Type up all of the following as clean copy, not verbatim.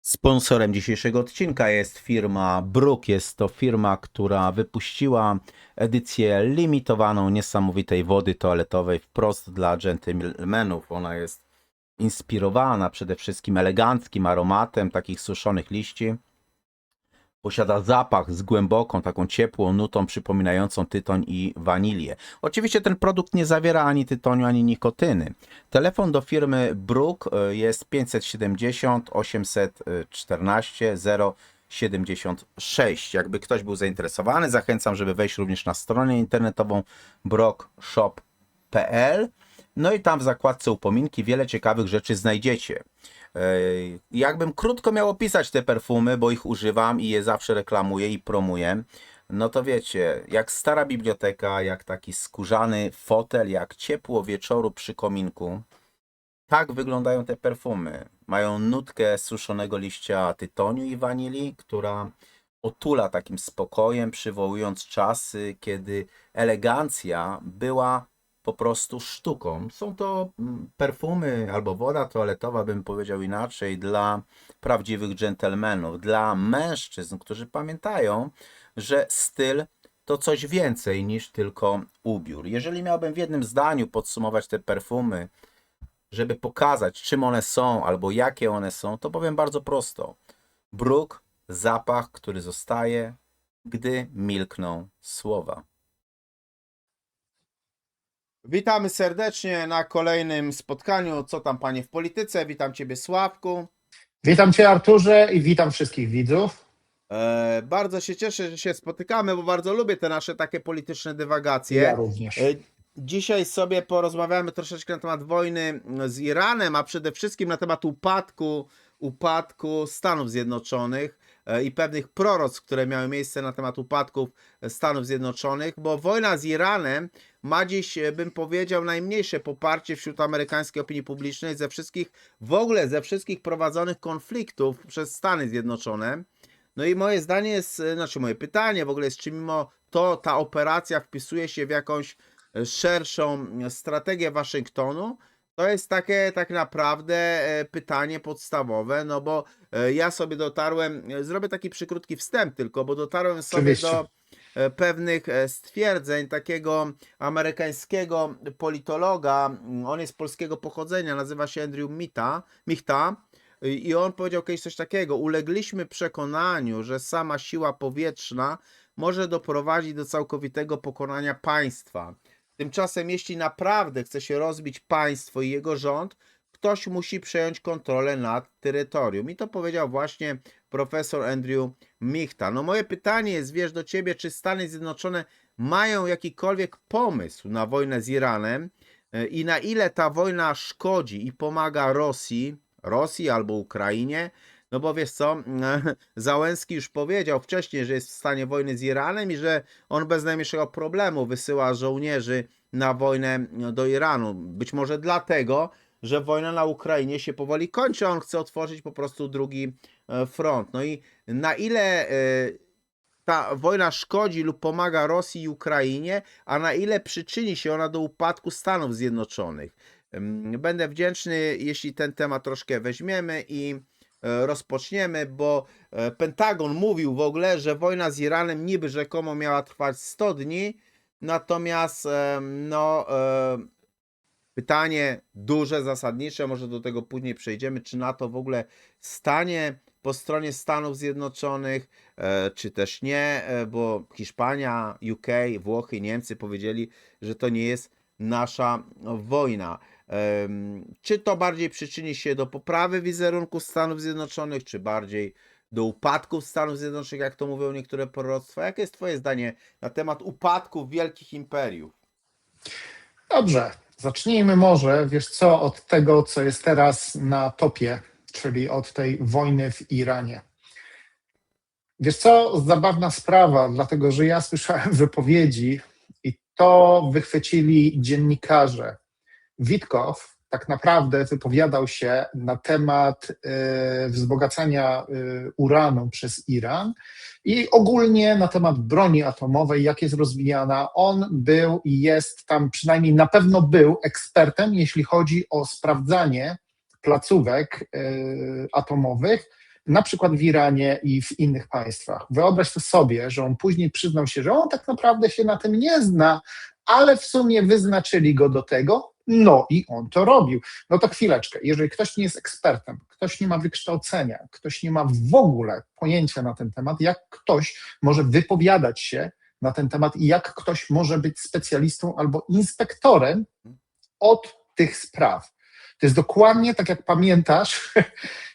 Sponsorem dzisiejszego odcinka jest firma Bruk. Jest to firma, która wypuściła edycję limitowaną niesamowitej wody toaletowej wprost dla dżentelmenów. Ona jest inspirowana przede wszystkim eleganckim aromatem takich suszonych liści. Posiada zapach z głęboką, taką ciepłą nutą przypominającą tytoń i wanilię. Oczywiście ten produkt nie zawiera ani tytoniu, ani nikotyny. Telefon do firmy Bruk jest 570 814 076. Jakby ktoś był zainteresowany, zachęcam, żeby wejść również na stronę internetową brokshop.pl. No i tam w zakładce upominki wiele ciekawych rzeczy znajdziecie. Jakbym krótko miał opisać te perfumy, bo ich używam i je zawsze reklamuję i promuję, no to wiecie, jak stara biblioteka, jak taki skórzany fotel, jak ciepło wieczoru przy kominku, tak wyglądają te perfumy. Mają nutkę suszonego liścia tytoniu i wanilii, która otula takim spokojem, przywołując czasy, kiedy elegancja była po prostu sztuką. Są to perfumy albo woda toaletowa, bym powiedział inaczej, dla prawdziwych dżentelmenów, dla mężczyzn, którzy pamiętają, że styl to coś więcej niż tylko ubiór. Jeżeli miałbym w jednym zdaniu podsumować te perfumy, żeby pokazać, czym one są albo jakie one są, to powiem bardzo prosto. Bruk, zapach, który zostaje, gdy milkną słowa. Witamy serdecznie na kolejnym spotkaniu Co tam panie w polityce. Witam Ciebie, Sławku. Witam Cię, Arturze, i witam wszystkich widzów. Bardzo się cieszę, że się spotykamy, bo bardzo lubię te nasze takie polityczne dywagacje. Ja również. Dzisiaj sobie porozmawiamy troszeczkę na temat wojny z Iranem, a przede wszystkim na temat upadku Stanów Zjednoczonych i pewnych proroctw, które miały miejsce na temat upadków Stanów Zjednoczonych, bo wojna z Iranem ma dziś, bym powiedział, najmniejsze poparcie wśród amerykańskiej opinii publicznej ze wszystkich prowadzonych konfliktów przez Stany Zjednoczone. No i moje zdanie jest, moje pytanie w ogóle jest, czy mimo to ta operacja wpisuje się w jakąś szerszą strategię Waszyngtonu. To jest takie tak naprawdę pytanie podstawowe, no bo ja sobie dotarłem, zrobię taki przykrótki wstęp tylko, bo dotarłem sobie Oczywiście. do pewnych stwierdzeń takiego amerykańskiego politologa. On jest polskiego pochodzenia, nazywa się Andrew Michta. I on powiedział kiedyś coś takiego: ulegliśmy przekonaniu, że sama siła powietrzna może doprowadzić do całkowitego pokonania państwa. Tymczasem, jeśli naprawdę chce się rozbić państwo i jego rząd, ktoś musi przejąć kontrolę nad terytorium. I to powiedział właśnie profesor Andrew Michta. No moje pytanie jest, do Ciebie, czy Stany Zjednoczone mają jakikolwiek pomysł na wojnę z Iranem i na ile ta wojna szkodzi i pomaga Rosji albo Ukrainie? No bo wiesz co, Załęski już powiedział wcześniej, że jest w stanie wojny z Iranem i że on bez najmniejszego problemu wysyła żołnierzy na wojnę do Iranu. Być może dlatego, że wojna na Ukrainie się powoli kończy, a on chce otworzyć po prostu drugi front. No i na ile ta wojna szkodzi lub pomaga Rosji i Ukrainie, a na ile przyczyni się ona do upadku Stanów Zjednoczonych? Będę wdzięczny, jeśli ten temat troszkę weźmiemy i rozpoczniemy, bo Pentagon mówił w ogóle, że wojna z Iranem niby rzekomo miała trwać 100 dni, natomiast pytanie duże, zasadnicze, może do tego później przejdziemy, czy NATO w ogóle stanie po stronie Stanów Zjednoczonych, czy też nie, bo Hiszpania, UK, Włochy, Niemcy powiedzieli, że to nie jest nasza wojna. Czy to bardziej przyczyni się do poprawy wizerunku Stanów Zjednoczonych, czy bardziej do upadku Stanów Zjednoczonych, jak to mówią niektóre proroctwa? Jakie jest Twoje zdanie na temat upadku wielkich imperiów? Dobrze, zacznijmy może, wiesz co, od tego, co jest teraz na topie, czyli od tej wojny w Iranie. Wiesz co, zabawna sprawa, dlatego że ja słyszałem wypowiedzi i to wychwycili dziennikarze. Witkow tak naprawdę wypowiadał się na temat wzbogacania uranu przez Iran i ogólnie na temat broni atomowej, jak jest rozwijana. On był i jest tam, przynajmniej na pewno był ekspertem, jeśli chodzi o sprawdzanie placówek atomowych na przykład w Iranie i w innych państwach. Wyobraź to sobie, że on później przyznał się, że on tak naprawdę się na tym nie zna, ale w sumie wyznaczyli go do tego, no i on to robił. No to chwileczkę, jeżeli ktoś nie jest ekspertem, ktoś nie ma wykształcenia, ktoś nie ma w ogóle pojęcia na ten temat, jak ktoś może wypowiadać się na ten temat i jak ktoś może być specjalistą albo inspektorem od tych spraw. To jest dokładnie tak, jak pamiętasz,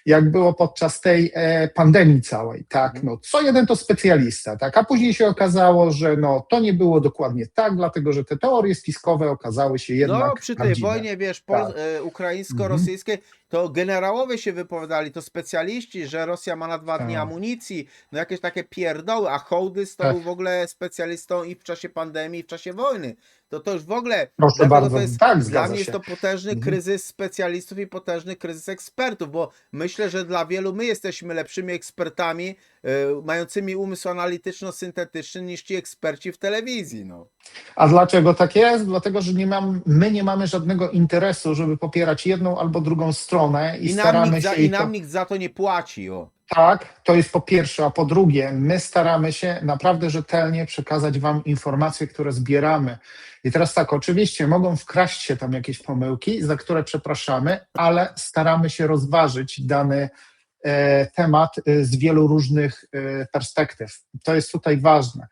jak było podczas tej pandemii całej, tak, no co jeden to specjalista, tak, a później się okazało, że no to nie było dokładnie tak, dlatego że te teorie spiskowe okazały się jednak No, przy tej prawdziwe. wojnie, wiesz, Tak. ukraińsko-rosyjskiej, to generałowie się wypowiadali, to specjaliści, że Rosja ma na 2 dni Tak. amunicji, no jakieś takie pierdoły, a Hołdys to Tak. był w ogóle specjalistą i w czasie pandemii, i w czasie wojny. To już w ogóle, Proszę dlatego bardzo, to jest, tak, dla zgadza mnie jest się. to potężny kryzys specjalistów i potężny kryzys ekspertów, bo myślę, że dla wielu my jesteśmy lepszymi ekspertami, mającymi umysł analityczno-syntetyczny niż ci eksperci w telewizji, no. A dlaczego tak jest? Dlatego, że my nie mamy żadnego interesu, żeby popierać jedną albo drugą stronę i staramy się... I nam nikt za to nie płaci, o. Tak, to jest po pierwsze, a po drugie, my staramy się naprawdę rzetelnie przekazać wam informacje, które zbieramy. I teraz tak, oczywiście mogą wkraść się tam jakieś pomyłki, za które przepraszamy, ale staramy się rozważyć dany temat z wielu różnych perspektyw. To jest tutaj ważne.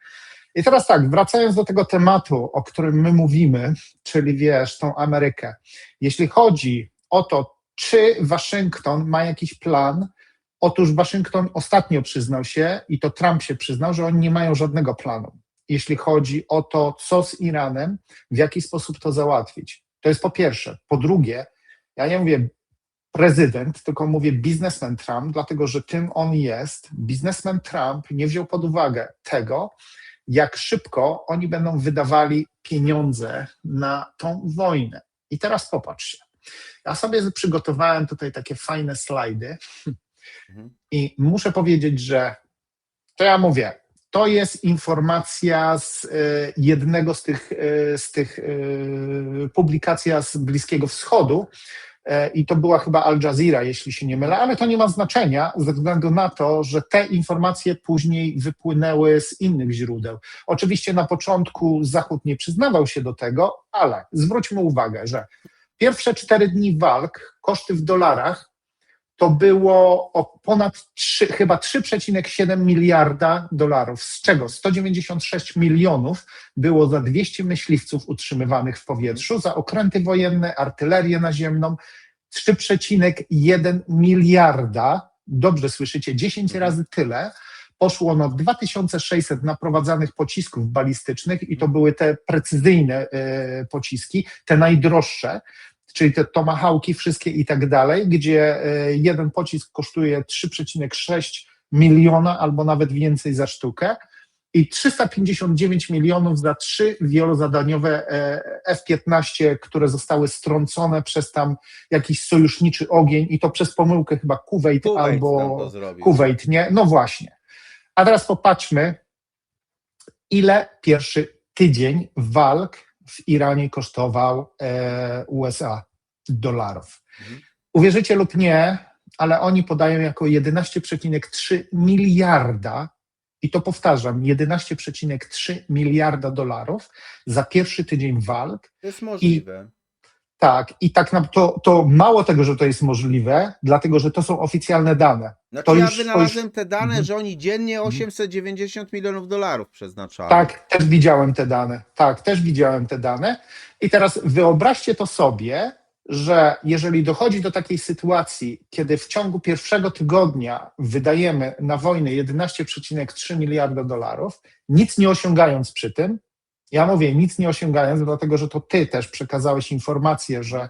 I teraz tak, wracając do tego tematu, o którym my mówimy, czyli wiesz, tą Amerykę. Jeśli chodzi o to, czy Waszyngton ma jakiś plan, otóż Waszyngton ostatnio przyznał się, i to Trump się przyznał, że oni nie mają żadnego planu, jeśli chodzi o to, co z Iranem, w jaki sposób to załatwić. To jest po pierwsze. Po drugie, ja nie mówię prezydent, tylko mówię biznesmen Trump, dlatego że tym on jest. Biznesmen Trump nie wziął pod uwagę tego, jak szybko oni będą wydawali pieniądze na tą wojnę. I teraz popatrzcie. Ja sobie przygotowałem tutaj takie fajne slajdy i muszę powiedzieć, że to ja mówię, to jest informacja z jednego z tych publikacji z Bliskiego Wschodu i to była chyba Al Jazeera, jeśli się nie mylę, ale to nie ma znaczenia ze względu na to, że te informacje później wypłynęły z innych źródeł. Oczywiście na początku Zachód nie przyznawał się do tego, ale zwróćmy uwagę, że pierwsze 4 dni walk, koszty w dolarach, to było o ponad chyba 3,7 miliarda dolarów, z czego 196 milionów było za 200 myśliwców utrzymywanych w powietrzu, za okręty wojenne, artylerię naziemną, 3,1 miliarda, dobrze słyszycie, 10 razy tyle, poszło na 2600 naprowadzanych pocisków balistycznych i to były te precyzyjne pociski, te najdroższe, czyli te tomahawki wszystkie i tak dalej, gdzie jeden pocisk kosztuje 3,6 miliona albo nawet więcej za sztukę i 359 milionów za 3 wielozadaniowe F-15, które zostały strącone przez tam jakiś sojuszniczy ogień i to przez pomyłkę chyba Kuwait albo Kuwait, nie? No właśnie. A teraz popatrzmy, ile pierwszy tydzień walk w Iranie kosztował USA dolarów. Uwierzycie lub nie, ale oni podają jako 11,3 miliarda, i to powtarzam, 11,3 miliarda dolarów za pierwszy tydzień walk. To jest możliwe. I tak to mało tego, że to jest możliwe, dlatego że to są oficjalne dane. Znaczy to ja już, wynalazłem te dane, że oni dziennie 890 milionów dolarów przeznaczają. Tak, też widziałem te dane. Tak, też widziałem te dane. I teraz wyobraźcie to sobie, że jeżeli dochodzi do takiej sytuacji, kiedy w ciągu pierwszego tygodnia wydajemy na wojnę 11,3 miliarda dolarów, nic nie osiągając przy tym, ja mówię nic nie osiągając, dlatego że to ty też przekazałeś informację, że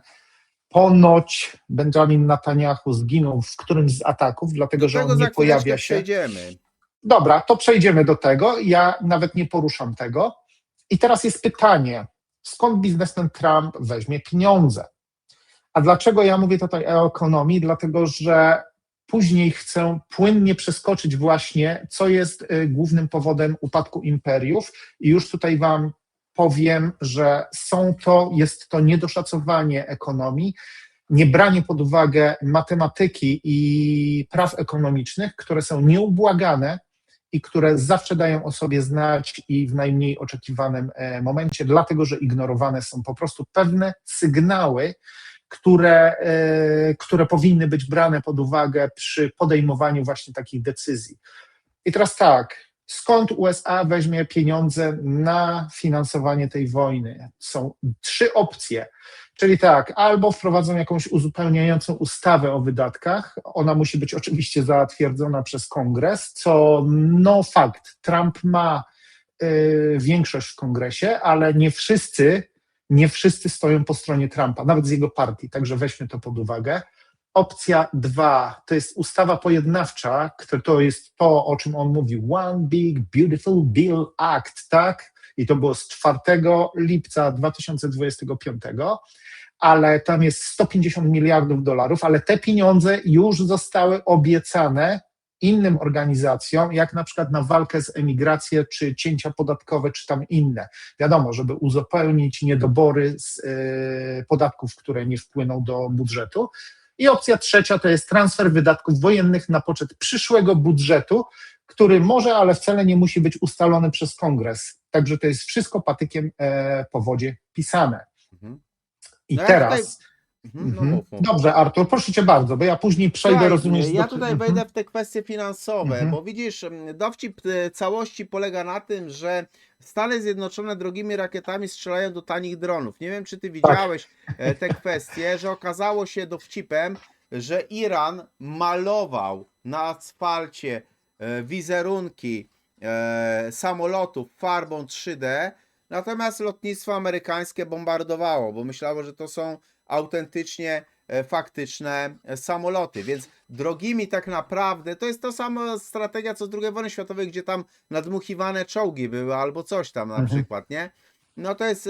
ponoć Benjamin Netanyahu zginął w którymś z ataków, dlatego że on nie pojawia się. Przejdziemy. Dobra, to przejdziemy do tego. Ja nawet nie poruszam tego. I teraz jest pytanie, skąd biznesmen Trump weźmie pieniądze? A dlaczego ja mówię tutaj o ekonomii? Dlatego, że później chcę płynnie przeskoczyć właśnie, co jest głównym powodem upadku imperiów. I już tutaj wam powiem, że jest to niedoszacowanie ekonomii, niebranie pod uwagę matematyki i praw ekonomicznych, które są nieubłagane i które zawsze dają o sobie znać i w najmniej oczekiwanym momencie, dlatego że ignorowane są po prostu pewne sygnały, które powinny być brane pod uwagę przy podejmowaniu właśnie takich decyzji. I teraz tak, skąd USA weźmie pieniądze na finansowanie tej wojny? Są trzy opcje. Czyli tak, albo wprowadzą jakąś uzupełniającą ustawę o wydatkach, ona musi być oczywiście zatwierdzona przez Kongres, co no fakt, Trump ma większość w Kongresie, ale nie wszyscy stoją po stronie Trumpa, nawet z jego partii, także weźmy to pod uwagę. Opcja 2 to jest ustawa pojednawcza, to jest to, o czym on mówił, One Big Beautiful Bill Act, tak? I to było z 4 lipca 2025, ale tam jest 150 miliardów dolarów, ale te pieniądze już zostały obiecane innym organizacjom, jak na przykład na walkę z emigracją, czy cięcia podatkowe, czy tam inne. Wiadomo, żeby uzupełnić niedobory z podatków, które nie wpłyną do budżetu. I opcja trzecia to jest transfer wydatków wojennych na poczet przyszłego budżetu, który może, ale wcale nie musi być ustalony przez Kongres. Także to jest wszystko patykiem po wodzie pisane. I No ja teraz... mów. Dobrze, Artur, proszę cię bardzo, bo ja później przejdę, Słuchaj, rozumiesz... ja tutaj wejdę w te kwestie finansowe, bo widzisz, dowcip całości polega na tym, że Stany Zjednoczone drogimi rakietami strzelają do tanich dronów. Nie wiem, czy ty widziałeś te kwestie, że okazało się dowcipem, że Iran malował na asfalcie wizerunki samolotów farbą 3D, natomiast lotnictwo amerykańskie bombardowało, bo myślało, że to są autentycznie faktyczne samoloty, więc drogimi tak naprawdę, to jest to sama strategia co z II wojny światowej, gdzie tam nadmuchiwane czołgi były albo coś tam na przykład, nie? No to jest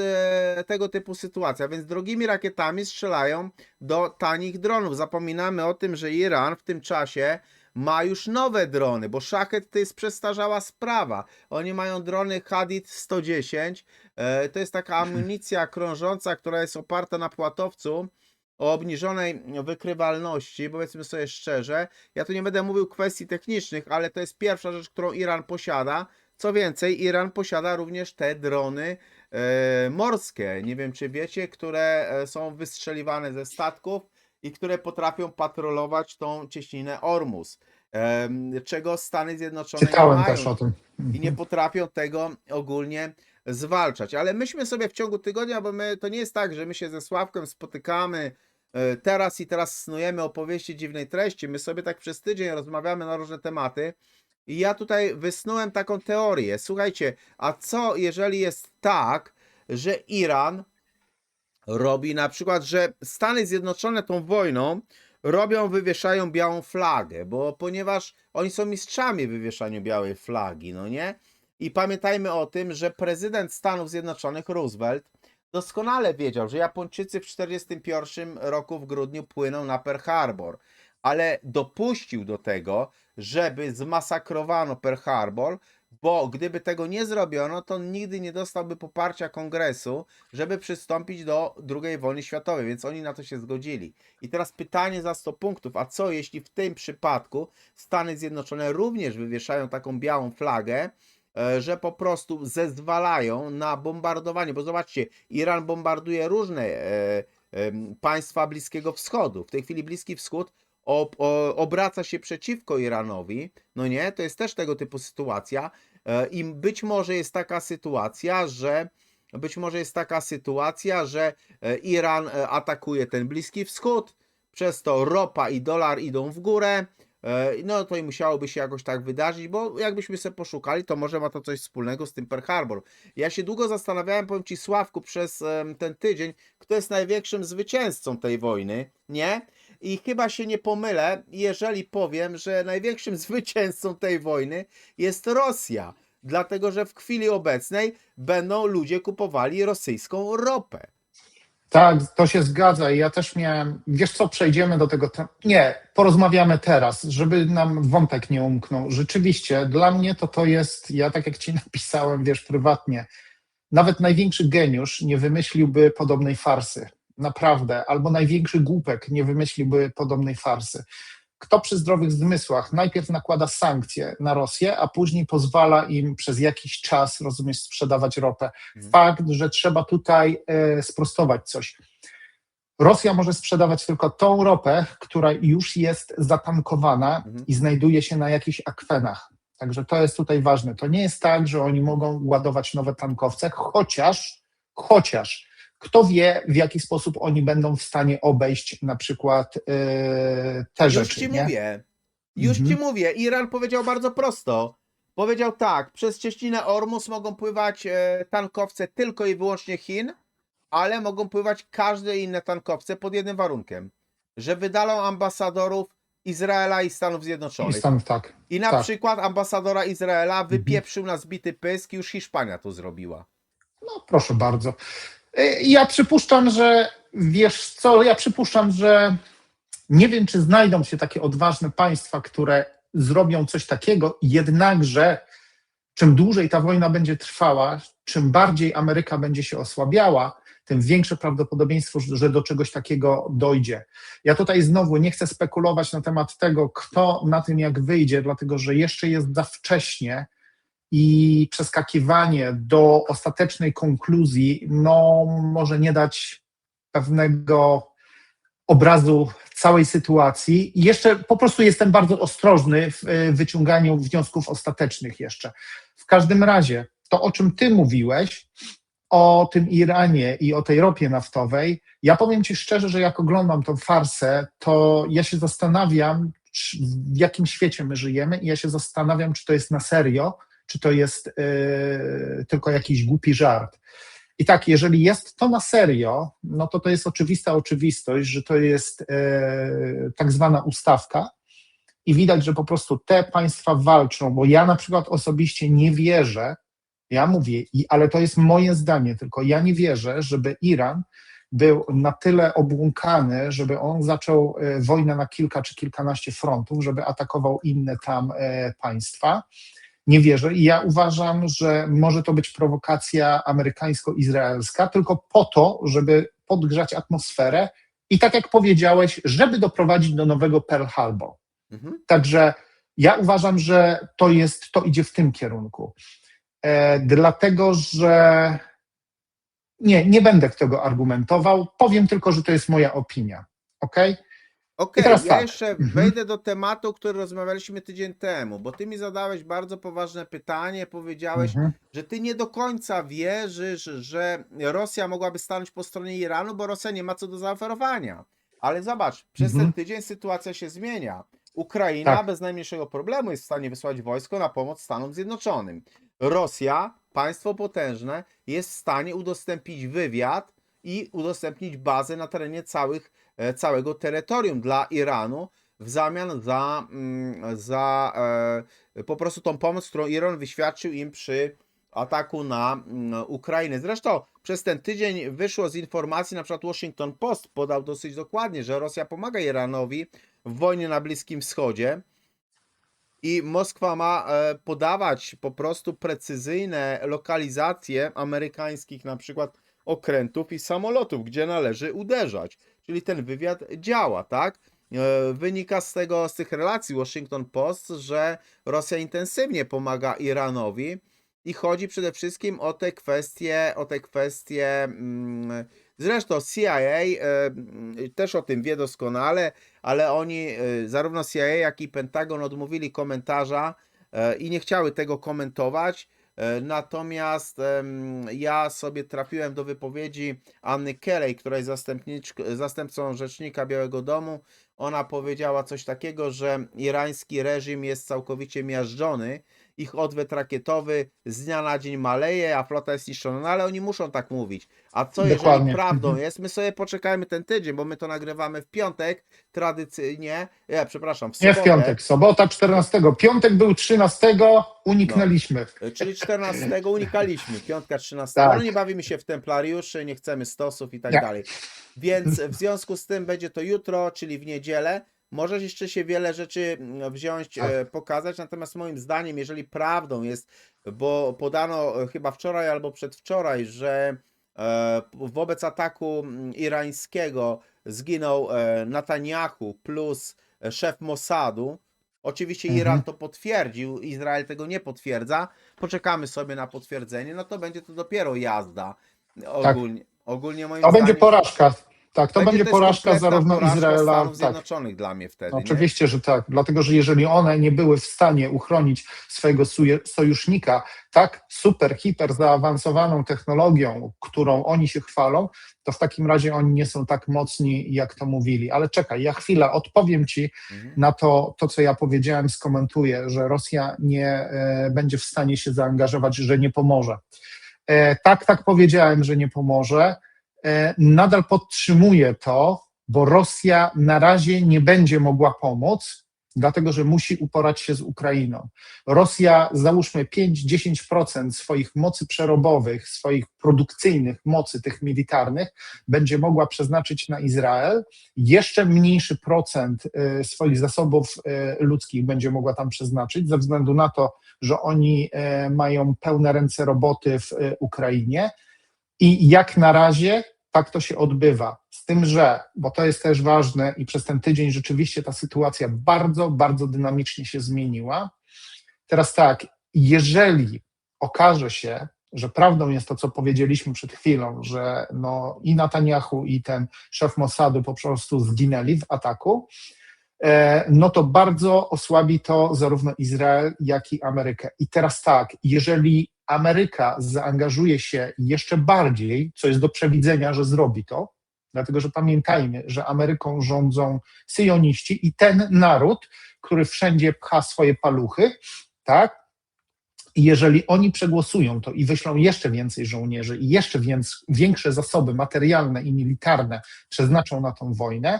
tego typu sytuacja, więc drogimi rakietami strzelają do tanich dronów. Zapominamy o tym, że Iran w tym czasie ma już nowe drony, bo szachet to jest przestarzała sprawa. Oni mają drony Hadid 110, to jest taka amunicja krążąca, która jest oparta na płatowcu o obniżonej wykrywalności, powiedzmy sobie szczerze. Ja tu nie będę mówił kwestii technicznych, ale to jest pierwsza rzecz, którą Iran posiada. Co więcej, Iran posiada również te drony morskie, nie wiem czy wiecie, które są wystrzeliwane ze statków i które potrafią patrolować tą cieśninę Ormus, czego Stany Zjednoczone Czytałem nie mają też o tym. i nie potrafią tego ogólnie zwalczać. Ale myśmy sobie w ciągu tygodnia, bo to nie jest tak, że my się ze Sławkiem spotykamy teraz snujemy opowieści dziwnej treści. My sobie tak przez tydzień rozmawiamy na różne tematy i ja tutaj wysnułem taką teorię. Słuchajcie, a co jeżeli jest tak, że Iran robi na przykład, że Stany Zjednoczone tą wojną wywieszają białą flagę, bo ponieważ oni są mistrzami w wywieszaniu białej flagi, no nie? I pamiętajmy o tym, że prezydent Stanów Zjednoczonych Roosevelt doskonale wiedział, że Japończycy w 1941 roku w grudniu płyną na Pearl Harbor, ale dopuścił do tego, żeby zmasakrowano Pearl Harbor, bo gdyby tego nie zrobiono, to nigdy nie dostałby poparcia kongresu, żeby przystąpić do II wojny światowej, więc oni na to się zgodzili. I teraz pytanie za 100 punktów, a co jeśli w tym przypadku Stany Zjednoczone również wywieszają taką białą flagę, że po prostu zezwalają na bombardowanie, bo zobaczcie, Iran bombarduje różne państwa Bliskiego Wschodu. W tej chwili Bliski Wschód obraca się przeciwko Iranowi, no nie, to jest też tego typu sytuacja i być może jest taka sytuacja, że Iran atakuje ten Bliski Wschód, przez to ropa i dolar idą w górę, no to i musiałoby się jakoś tak wydarzyć, bo jakbyśmy sobie poszukali, to może ma to coś wspólnego z tym Pearl Harbor. Ja się długo zastanawiałem, powiem Ci Sławku, przez ten tydzień, kto jest największym zwycięzcą tej wojny, nie? I chyba się nie pomylę, jeżeli powiem, że największym zwycięzcą tej wojny jest Rosja. Dlatego, że w chwili obecnej będą ludzie kupowali rosyjską ropę. Tak, to się zgadza i ja też miałem, wiesz co, przejdziemy do tego, nie, porozmawiamy teraz, żeby nam wątek nie umknął. Rzeczywiście, dla mnie to jest, ja tak jak Ci napisałem, wiesz, prywatnie, nawet największy geniusz nie wymyśliłby podobnej farsy. naprawdę, albo największy głupek nie wymyśliłby podobnej farsy. Kto przy zdrowych zmysłach najpierw nakłada sankcje na Rosję, a później pozwala im przez jakiś czas, rozumiesz, sprzedawać ropę. Mhm. Fakt, że trzeba tutaj sprostować coś. Rosja może sprzedawać tylko tą ropę, która już jest zatankowana i znajduje się na jakichś akwenach. Także to jest tutaj ważne. To nie jest tak, że oni mogą ładować nowe tankowce, chociaż kto wie, w jaki sposób oni będą w stanie obejść na przykład te Już rzeczy. ci Nie? mówię. Już ci mówię. Iran powiedział bardzo prosto. Powiedział tak, przez cieśninę Ormus mogą pływać tankowce tylko i wyłącznie Chin, ale mogą pływać każde inne tankowce pod jednym warunkiem, że wydalą ambasadorów Izraela i Stanów I Zjednoczonych. Stanów, tak. I na tak. przykład ambasadora Izraela wypieprzył na zbity pysk i już Hiszpania to zrobiła. No proszę bardzo. Ja przypuszczam, że wiesz co, że nie wiem, czy znajdą się takie odważne państwa, które zrobią coś takiego, jednakże czym dłużej ta wojna będzie trwała, czym bardziej Ameryka będzie się osłabiała, tym większe prawdopodobieństwo, że do czegoś takiego dojdzie. Ja tutaj znowu nie chcę spekulować na temat tego, kto na tym jak wyjdzie, dlatego że jeszcze jest za wcześnie i przeskakiwanie do ostatecznej konkluzji może nie dać pewnego obrazu całej sytuacji. I jeszcze po prostu jestem bardzo ostrożny w wyciąganiu wniosków ostatecznych jeszcze. W każdym razie, to o czym ty mówiłeś, o tym Iranie i o tej ropie naftowej, ja powiem ci szczerze, że jak oglądam tą farsę, to ja się zastanawiam, w jakim świecie my żyjemy i ja się zastanawiam, czy to jest na serio, czy to jest tylko jakiś głupi żart. I tak, jeżeli jest to na serio, no to jest oczywista oczywistość, że to jest tak zwana ustawka i widać, że po prostu te państwa walczą, bo ja na przykład osobiście nie wierzę, ja mówię, ale to jest moje zdanie, tylko ja nie wierzę, żeby Iran był na tyle obłąkany, żeby on zaczął wojnę na kilka czy kilkanaście frontów, żeby atakował inne tam państwa. Nie wierzę i ja uważam, że może to być prowokacja amerykańsko-izraelska tylko po to, żeby podgrzać atmosferę i tak jak powiedziałeś, żeby doprowadzić do nowego Pearl Harbor. Także ja uważam, że to idzie w tym kierunku. Dlatego, że nie będę tego argumentował, powiem tylko, że to jest moja opinia. Okej? Okej, teraz ja tak. jeszcze wejdę do tematu, o którym rozmawialiśmy tydzień temu, bo ty mi zadałeś bardzo poważne pytanie, powiedziałeś, że ty nie do końca wierzysz, że Rosja mogłaby stanąć po stronie Iranu, bo Rosja nie ma co do zaoferowania. Ale zobacz, przez ten tydzień sytuacja się zmienia. Ukraina Tak. bez najmniejszego problemu jest w stanie wysłać wojsko na pomoc Stanom Zjednoczonym. Rosja, państwo potężne, jest w stanie udostępnić wywiad i udostępnić bazę na terenie całego terytorium dla Iranu w zamian za po prostu tą pomoc, którą Iran wyświadczył im przy ataku na Ukrainę. Zresztą przez ten tydzień wyszło z informacji, na przykład Washington Post podał dosyć dokładnie, że Rosja pomaga Iranowi w wojnie na Bliskim Wschodzie i Moskwa ma podawać po prostu precyzyjne lokalizacje amerykańskich na przykład okrętów i samolotów, gdzie należy uderzać. Czyli ten wywiad działa, tak? Wynika z tych relacji Washington Post, że Rosja intensywnie pomaga Iranowi i chodzi przede wszystkim o te kwestie, zresztą CIA też o tym wie doskonale, ale oni, zarówno CIA, jak i Pentagon odmówili komentarza i nie chciały tego komentować. Natomiast ja sobie trafiłem do wypowiedzi Anny Kelly, która jest zastępcą rzecznika Białego Domu. Ona powiedziała coś takiego, że irański reżim jest całkowicie miażdżony, ich odwet rakietowy z dnia na dzień maleje, a flota jest niszczona, no ale oni muszą tak mówić. A co Dokładnie. jeżeli prawdą jest? My sobie poczekajmy ten tydzień, bo my to nagrywamy w piątek, tradycyjnie, przepraszam, w sobotę. Nie w piątek, sobota 14. Piątek był 13, uniknęliśmy. Czyli 14 unikaliśmy, piątka 13. Tak. No nie bawimy się w templariuszy, nie chcemy stosów i tak Nie. dalej. Więc w związku z tym będzie to jutro, czyli w niedzielę. Możesz jeszcze się wiele rzeczy wziąć, pokazać, natomiast moim zdaniem, jeżeli prawdą jest, bo podano chyba wczoraj albo przedwczoraj, że wobec ataku irańskiego zginął Netanyahu plus szef Mossadu. Oczywiście Iran Mhm. to potwierdził, Izrael tego nie potwierdza. Poczekamy sobie na potwierdzenie, no to będzie to dopiero jazda. Tak, Ogólnie moim to będzie zdaniem porażka. Tak, to będzie będzie to jest porażka kompletna zarówno porażka Izraela, Stanów tak. Zjednoczonych dla mnie wtedy, nie? Oczywiście, że tak, dlatego że jeżeli one nie były w stanie uchronić swojego sojusznika tak super, hiper zaawansowaną technologią, którą oni się chwalą, to w takim razie oni nie są tak mocni, jak to mówili. Ale czekaj, ja chwilę odpowiem Ci Mhm. na to, co ja powiedziałem, skomentuję, że Rosja nie będzie w stanie się zaangażować, że nie pomoże. Tak powiedziałem, że nie pomoże. Nadal podtrzymuję to, bo Rosja na razie nie będzie mogła pomóc, dlatego że musi uporać się z Ukrainą. Rosja, załóżmy 5-10% swoich mocy przerobowych, swoich produkcyjnych mocy, tych militarnych, będzie mogła przeznaczyć na Izrael. Jeszcze mniejszy procent swoich zasobów ludzkich będzie mogła tam przeznaczyć, ze względu na to, że oni mają pełne ręce roboty w Ukrainie. I jak na razie tak to się odbywa. Z tym, że, bo to jest też ważne i przez ten tydzień rzeczywiście ta sytuacja bardzo, bardzo dynamicznie się zmieniła. Teraz tak, jeżeli okaże się, że prawdą jest to, co powiedzieliśmy przed chwilą, że no i Netanyahu, i ten szef Mossadu po prostu zginęli w ataku, no to bardzo osłabi to zarówno Izrael, jak i Amerykę. I teraz tak, jeżeli Ameryka zaangażuje się jeszcze bardziej, co jest do przewidzenia, że zrobi to, dlatego że pamiętajmy, że Ameryką rządzą syjoniści i ten naród, który wszędzie pcha swoje paluchy, tak? I jeżeli oni przegłosują to i wyślą jeszcze więcej żołnierzy i jeszcze większe zasoby materialne i militarne przeznaczą na tą wojnę,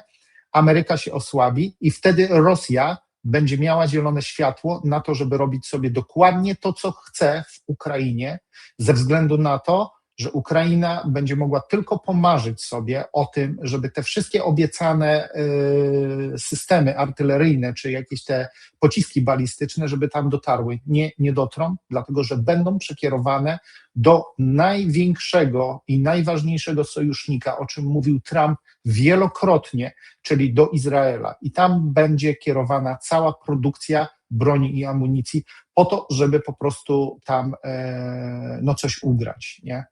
Ameryka się osłabi i wtedy Rosja będzie miała zielone światło na to, żeby robić sobie dokładnie to, co chce w Ukrainie, ze względu na to, że Ukraina będzie mogła tylko pomarzyć sobie o tym, żeby te wszystkie obiecane systemy artyleryjne, czy jakieś te pociski balistyczne, żeby tam dotarły. Nie dotrą, dlatego że będą przekierowane do największego i najważniejszego sojusznika, o czym mówił Trump wielokrotnie, czyli do Izraela. I tam będzie kierowana cała produkcja broni i amunicji po to, żeby po prostu tam no coś ugrać, nie?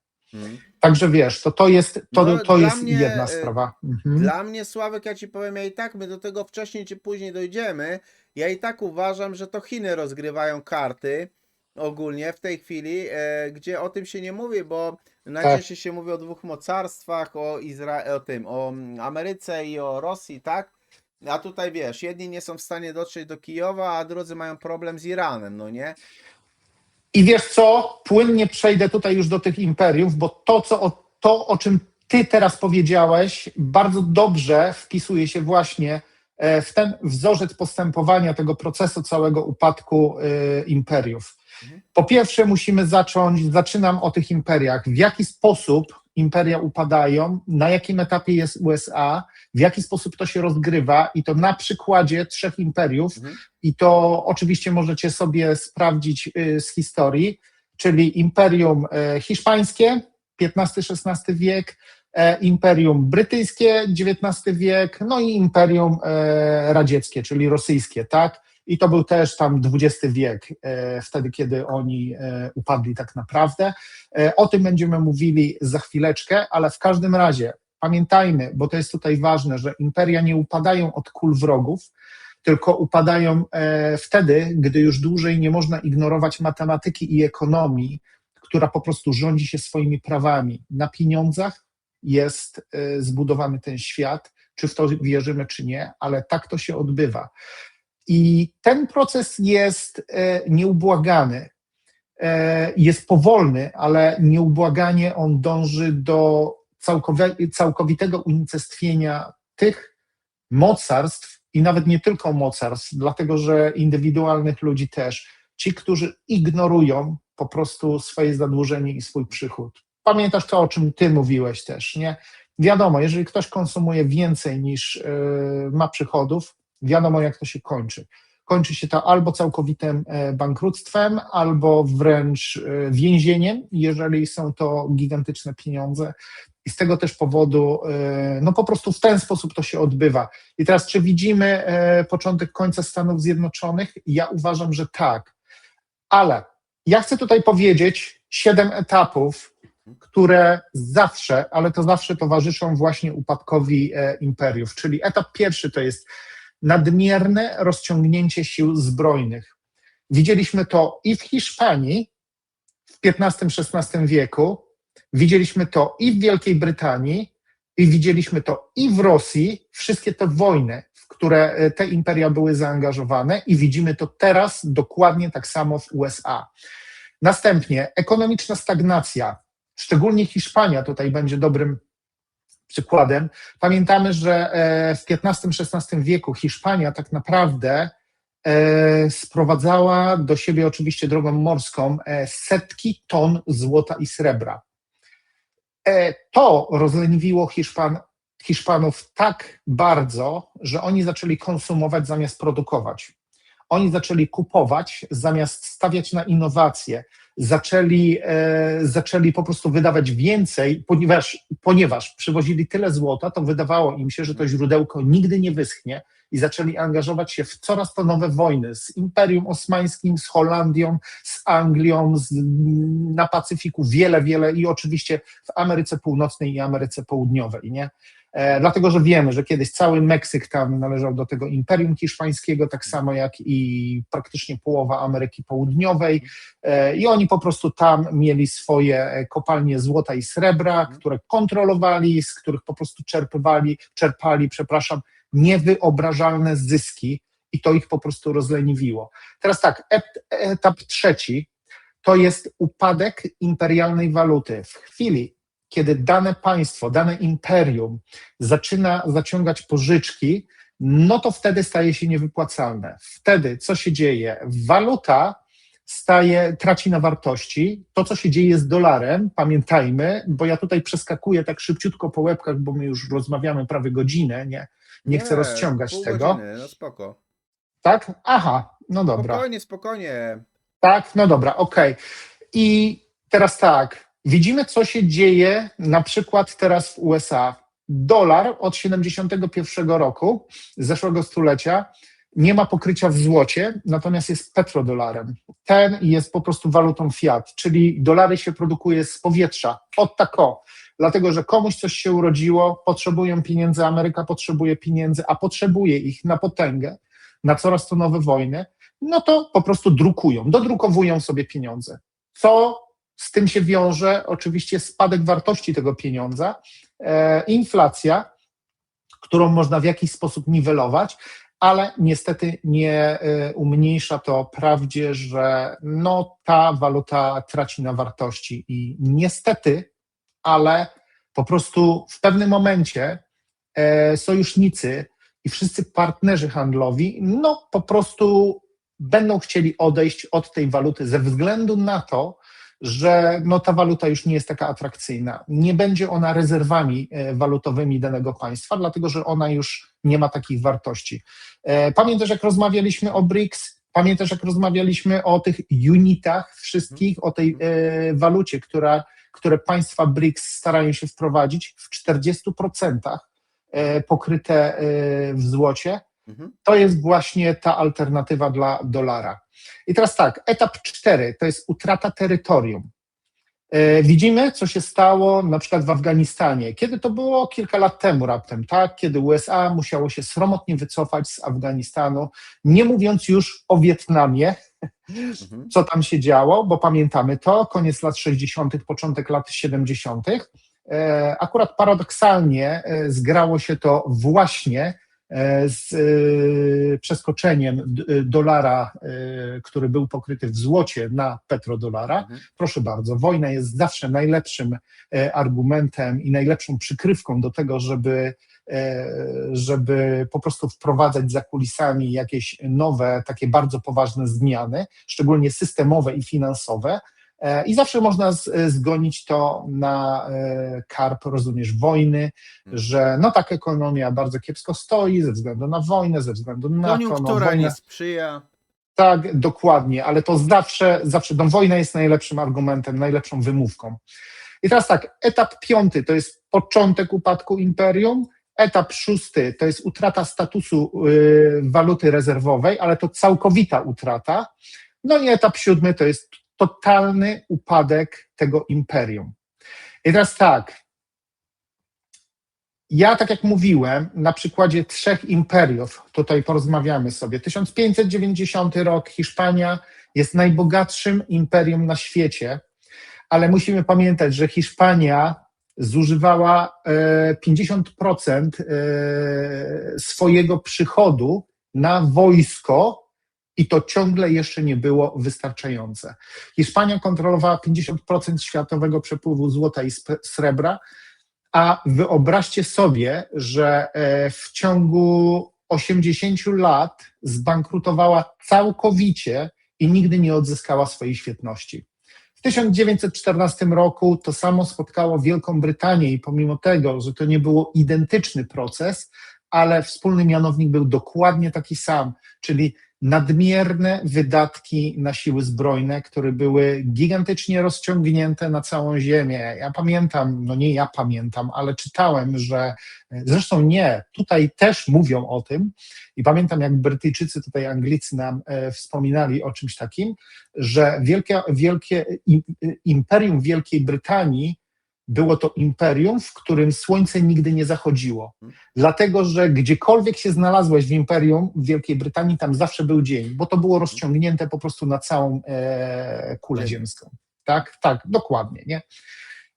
Także wiesz, to jest No, dla mnie, jedna sprawa. dla mnie, Sławek, ja ci powiem, ja i tak, my do tego wcześniej czy później dojdziemy. Ja i tak uważam, że to Chiny rozgrywają karty ogólnie w tej chwili, gdzie o tym się nie mówi, bo najczęściej się mówi o dwóch mocarstwach, o Ameryce i o Rosji, tak? A tutaj wiesz, jedni nie są w stanie dotrzeć do Kijowa, a drudzy mają problem z Iranem, no nie? I wiesz co, płynnie przejdę tutaj już do tych imperiów, bo to, o czym ty teraz powiedziałeś, bardzo dobrze wpisuje się właśnie w ten wzorzec postępowania tego procesu całego upadku imperiów. Po pierwsze musimy zaczynam o tych imperiach. W jaki sposób imperia upadają, na jakim etapie jest USA, w jaki sposób to się rozgrywa i to na przykładzie 3 imperiów i to oczywiście możecie sobie sprawdzić z historii, czyli Imperium Hiszpańskie, XV-XVI wiek, Imperium Brytyjskie, XIX wiek, no i Imperium Radzieckie, czyli rosyjskie, tak? I to był też tam XX wiek, wtedy, kiedy oni upadli tak naprawdę. O tym będziemy mówili za chwileczkę, ale w każdym razie pamiętajmy, bo to jest tutaj ważne, że imperia nie upadają od kul wrogów, tylko upadają wtedy, gdy już dłużej nie można ignorować matematyki i ekonomii, która po prostu rządzi się swoimi prawami. Na pieniądzach jest zbudowany ten świat, czy w to wierzymy, czy nie, ale tak to się odbywa. I ten proces jest nieubłagany, jest powolny, ale nieubłaganie on dąży do całkowitego unicestwienia tych mocarstw i nawet nie tylko mocarstw, dlatego że indywidualnych ludzi też, ci, którzy ignorują po prostu swoje zadłużenie i swój przychód. Pamiętasz to, o czym ty mówiłeś też, nie? Wiadomo, jeżeli ktoś konsumuje więcej niż ma przychodów, wiadomo, jak to się kończy. kończy się to albo całkowitym bankructwem, albo wręcz więzieniem, jeżeli są to gigantyczne pieniądze. I z tego też powodu, no po prostu w ten sposób to się odbywa. I teraz, czy widzimy początek końca Stanów Zjednoczonych? Ja uważam, że tak. Ale ja chcę tutaj powiedzieć 7 etapów, które zawsze, ale to zawsze towarzyszą właśnie upadkowi imperiów. Czyli etap pierwszy to jest nadmierne rozciągnięcie sił zbrojnych. Widzieliśmy to i w Hiszpanii w XV-XVI wieku, widzieliśmy to i w Wielkiej Brytanii, i widzieliśmy to i w Rosji, wszystkie te wojny, w które te imperia były zaangażowane, i widzimy to teraz dokładnie tak samo w USA. Następnie ekonomiczna stagnacja, szczególnie Hiszpania tutaj będzie dobrym przykładem. Pamiętamy, że w XV-XVI wieku Hiszpania tak naprawdę sprowadzała do siebie oczywiście drogą morską setki ton złota i srebra. To rozleniwiło Hiszpanów tak bardzo, że oni zaczęli konsumować zamiast produkować. Oni zaczęli kupować zamiast stawiać na innowacje. Zaczęli po prostu wydawać więcej, ponieważ przywozili tyle złota, to wydawało im się, że to źródełko nigdy nie wyschnie, i zaczęli angażować się w coraz to nowe wojny z Imperium Osmańskim, z Holandią, z Anglią, na Pacyfiku, wiele i oczywiście w Ameryce Północnej i Ameryce Południowej, nie? Dlatego, że wiemy, że kiedyś cały Meksyk tam należał do tego Imperium Hiszpańskiego, tak samo jak i praktycznie połowa Ameryki Południowej, i oni po prostu tam mieli swoje kopalnie złota i srebra, które kontrolowali, z których po prostu czerpali, niewyobrażalne zyski, i to ich po prostu rozleniwiło. Teraz tak, etap trzeci to jest upadek imperialnej waluty. W chwili, kiedy dane państwo, dane imperium zaczyna zaciągać pożyczki, no to wtedy staje się niewypłacalne. Wtedy co się dzieje? Waluta traci na wartości. To, co się dzieje z dolarem, pamiętajmy, bo ja tutaj przeskakuję tak szybciutko po łebkach, bo my już rozmawiamy prawie godzinę, nie chcę rozciągać pół tego. godziny, no spoko. Tak? Aha, no dobra. Spokojnie. Tak, no dobra, okej. I teraz tak, widzimy, co się dzieje na przykład teraz w USA. Dolar od 71 roku, zeszłego stulecia, nie ma pokrycia w złocie, natomiast jest petrodolarem. Ten jest po prostu walutą fiat, czyli dolary się produkuje z powietrza, od tako. Dlatego, że komuś coś się urodziło, potrzebują pieniędzy, Ameryka potrzebuje pieniędzy, a potrzebuje ich na potęgę, na coraz to nowe wojny, no to po prostu dodrukowują sobie pieniądze. Co z tym się wiąże? Oczywiście spadek wartości tego pieniądza, inflacja, którą można w jakiś sposób niwelować, ale niestety nie umniejsza to prawdzie, że no, ta waluta traci na wartości i niestety, ale po prostu w pewnym momencie sojusznicy i wszyscy partnerzy handlowi no po prostu będą chcieli odejść od tej waluty ze względu na to, że no, ta waluta już nie jest taka atrakcyjna. Nie będzie ona rezerwami walutowymi danego państwa, dlatego że ona już nie ma takich wartości. Pamiętasz, jak rozmawialiśmy o BRICS? Pamiętasz, jak rozmawialiśmy o tych unitach wszystkich, o tej walucie, które państwa BRICS starają się wprowadzić w 40% pokryte w złocie? To jest właśnie ta alternatywa dla dolara. I teraz tak, etap 4 to jest utrata terytorium. Widzimy, co się stało na przykład w Afganistanie. Kiedy to było? Kilka lat temu raptem, tak? Kiedy USA musiało się sromotnie wycofać z Afganistanu, nie mówiąc już o Wietnamie, co tam się działo, bo pamiętamy to, koniec lat 60., początek lat 70. Akurat paradoksalnie zgrało się to właśnie z przeskoczeniem dolara, który był pokryty w złocie, na petrodolara. Proszę bardzo, wojna jest zawsze najlepszym argumentem i najlepszą przykrywką do tego, żeby po prostu wprowadzać za kulisami jakieś nowe, takie bardzo poważne zmiany, szczególnie systemowe i finansowe. I zawsze można zgonić to na karb, rozumiesz, wojny, że no tak ekonomia bardzo kiepsko stoi ze względu na wojnę, ze względu na to, no Koniunktura nie wojna, sprzyja. tak, dokładnie, ale to zawsze no, wojna jest najlepszym argumentem, najlepszą wymówką. I teraz tak, etap 5 to jest początek upadku imperium, etap 6 to jest utrata statusu waluty rezerwowej, ale to całkowita utrata. No i etap 7 to jest totalny upadek tego imperium. I teraz tak, ja tak jak mówiłem, na przykładzie 3 imperiów, tutaj porozmawiamy sobie. 1590 rok, Hiszpania jest najbogatszym imperium na świecie, ale musimy pamiętać, że Hiszpania zużywała 50% swojego przychodu na wojsko i to ciągle jeszcze nie było wystarczające. Hiszpania kontrolowała 50% światowego przepływu złota i srebra, a wyobraźcie sobie, że w ciągu 80 lat zbankrutowała całkowicie i nigdy nie odzyskała swojej świetności. W 1914 roku to samo spotkało Wielką Brytanię i pomimo tego, że to nie był identyczny proces, ale wspólny mianownik był dokładnie taki sam, czyli nadmierne wydatki na siły zbrojne, które były gigantycznie rozciągnięte na całą ziemię. Ja pamiętam, no nie ja pamiętam, ale czytałem, że zresztą nie, tutaj też mówią o tym i pamiętam jak Brytyjczycy, tutaj Anglicy nam wspominali o czymś takim, że wielkie imperium Wielkiej Brytanii było to imperium, w którym słońce nigdy nie zachodziło. Dlatego, że gdziekolwiek się znalazłeś w imperium w Wielkiej Brytanii, tam zawsze był dzień, bo to było rozciągnięte po prostu na całą kulę ziemską. Tak, tak, dokładnie. Nie?